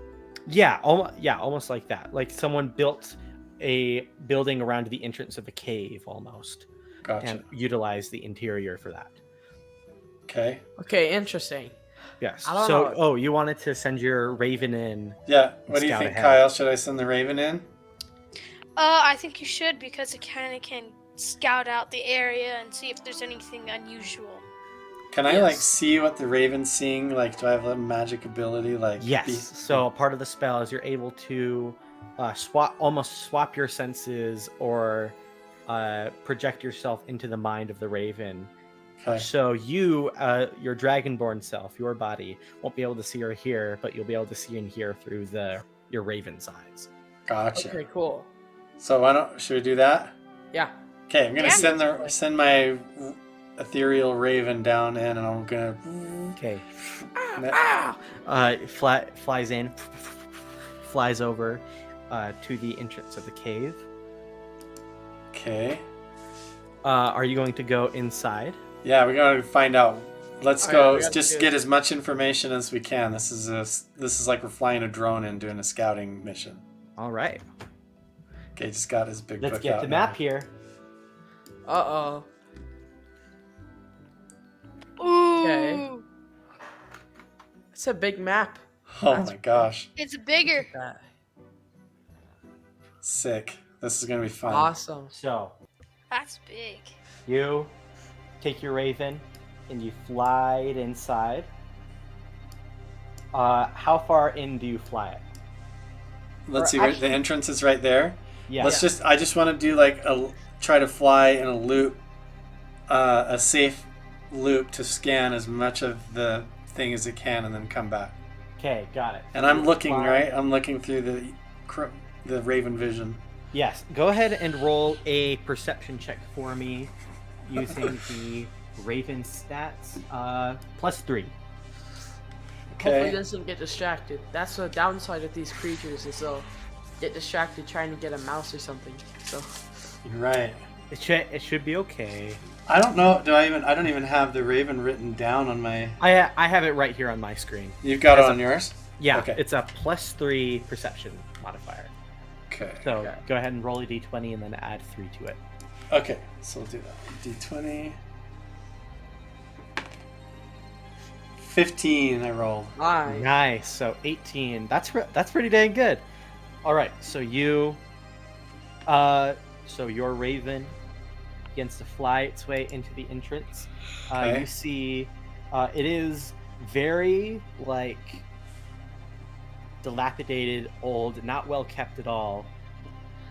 Speaker 2: almost like that. Like someone built a building around the entrance of a cave almost,
Speaker 1: Gotcha.
Speaker 2: and utilized the interior for that.
Speaker 1: Okay.
Speaker 3: Okay, interesting.
Speaker 2: Yes.
Speaker 3: I don't
Speaker 2: So,
Speaker 3: know.
Speaker 2: you wanted to send your raven in.
Speaker 1: Yeah. What do you
Speaker 2: Scout
Speaker 1: think,
Speaker 2: ahead.
Speaker 1: Kyle? Should I send the Raven in?
Speaker 4: I think you should, because it kind of can scout out the area and see if there's anything unusual.
Speaker 1: Can I
Speaker 3: Yes.
Speaker 1: like see what the Raven's seeing? Like, do I have a magic ability? Like,
Speaker 2: Yes.
Speaker 1: be-
Speaker 2: So part of the spell is you're able to swap your senses or project yourself into the mind of the raven.
Speaker 1: Okay.
Speaker 2: So you, your dragonborn self, your body, won't be able to see or hear, but you'll be able to see and hear through your raven's eyes.
Speaker 1: Gotcha.
Speaker 3: Okay, cool.
Speaker 1: So should we do that?
Speaker 3: Yeah.
Speaker 1: Okay, I'm gonna
Speaker 4: Yeah.
Speaker 1: send my ethereal Raven down in, and I'm gonna.
Speaker 2: Okay.
Speaker 3: Ah!
Speaker 2: Flies in, flies over to the entrance of the cave.
Speaker 1: Okay.
Speaker 2: Are you going to go inside?
Speaker 1: Yeah, we gotta find out. Let's
Speaker 3: Oh,
Speaker 1: go.
Speaker 3: yeah, we gotta
Speaker 1: Just
Speaker 3: do
Speaker 1: get
Speaker 3: it.
Speaker 1: as much information as we can. This is like we're flying a drone and doing a scouting mission.
Speaker 2: All right.
Speaker 1: Okay, just got his big
Speaker 2: Let's
Speaker 1: book
Speaker 2: get
Speaker 1: out
Speaker 2: the
Speaker 1: now.
Speaker 2: map here.
Speaker 3: Uh-oh.
Speaker 4: Ooh.
Speaker 3: Okay. It's a big map.
Speaker 1: Oh
Speaker 3: That's-
Speaker 1: my gosh,
Speaker 4: It's bigger.
Speaker 3: That.
Speaker 1: sick! This is gonna be fun.
Speaker 3: Awesome.
Speaker 2: So
Speaker 4: That's big.
Speaker 2: you take your raven and you fly it inside. How far in do you fly it?
Speaker 1: Let's
Speaker 3: Or
Speaker 1: see.
Speaker 3: actually-
Speaker 1: The entrance is right there.
Speaker 2: Yeah.
Speaker 1: I just want to do like try to fly in a loop, a safe loop to scan as much of the thing as it can, and then come back.
Speaker 2: Okay, got it.
Speaker 1: And I'm looking
Speaker 2: Fly.
Speaker 1: right. I'm looking through the Raven vision.
Speaker 2: Yes. Go ahead and roll a perception check for me using the raven stats. +3.
Speaker 3: Hopefully
Speaker 1: Okay.
Speaker 3: it doesn't get distracted. That's the downside of these creatures, is they'll get distracted trying to get a mouse or something. So
Speaker 1: You're right.
Speaker 2: It should be okay.
Speaker 1: I don't know. I don't even have the Raven written down on my.
Speaker 2: I have it right here on my screen.
Speaker 1: You've got it
Speaker 2: As a-
Speaker 1: on yours.
Speaker 2: Yeah,
Speaker 1: Okay.
Speaker 2: it's a +3 perception modifier.
Speaker 1: Okay.
Speaker 2: So
Speaker 3: Okay.
Speaker 2: go ahead and roll a d20 and then add 3 to it.
Speaker 1: Okay. So we'll do that. D20. 15. I rolled.
Speaker 3: nice.
Speaker 2: Nice. So 18. That's pretty dang good. All right. So you So your raven begins to fly its way into the entrance.
Speaker 1: Okay.
Speaker 2: You see, it is very dilapidated, old, not well kept at all.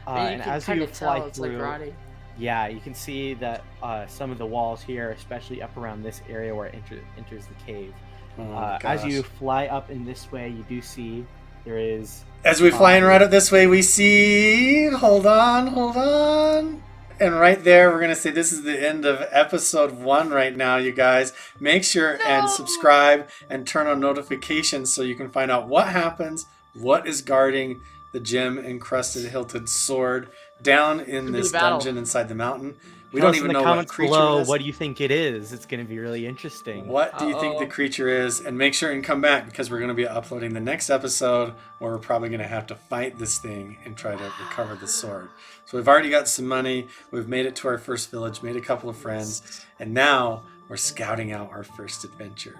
Speaker 3: But you
Speaker 2: And
Speaker 3: can
Speaker 2: as
Speaker 3: kind
Speaker 2: you
Speaker 3: of
Speaker 2: fly
Speaker 3: tell it's
Speaker 2: through,
Speaker 3: like rotting.
Speaker 2: yeah, you can see that some of the walls here, especially up around this area where it enters the cave.
Speaker 1: Oh,
Speaker 2: As you
Speaker 1: gosh.
Speaker 2: fly up in this way, you do see there is.
Speaker 1: As we flying right up this way, we see. Hold on. And right there, we're gonna say this is the end of episode 1 right now, you guys. Make sure and
Speaker 4: No!
Speaker 1: subscribe and turn on notifications so you can find out what happens, what is guarding the gem encrusted hilted sword down in
Speaker 3: Could be
Speaker 1: this
Speaker 3: the battle.
Speaker 1: dungeon inside the mountain. We
Speaker 2: Tell
Speaker 1: don't
Speaker 2: us in
Speaker 1: even
Speaker 2: the
Speaker 1: know what
Speaker 2: comments
Speaker 1: creature
Speaker 2: below,
Speaker 1: it is.
Speaker 2: what do you think it is? It's going to be really interesting.
Speaker 1: What do you think the
Speaker 3: Uh-oh.
Speaker 1: creature is? And make sure and come back because we're going to be uploading the next episode where we're probably going to have to fight this thing and try to recover the sword. So we've already got some money. We've made it to our first village, made a couple of friends, and now we're scouting out our first adventure.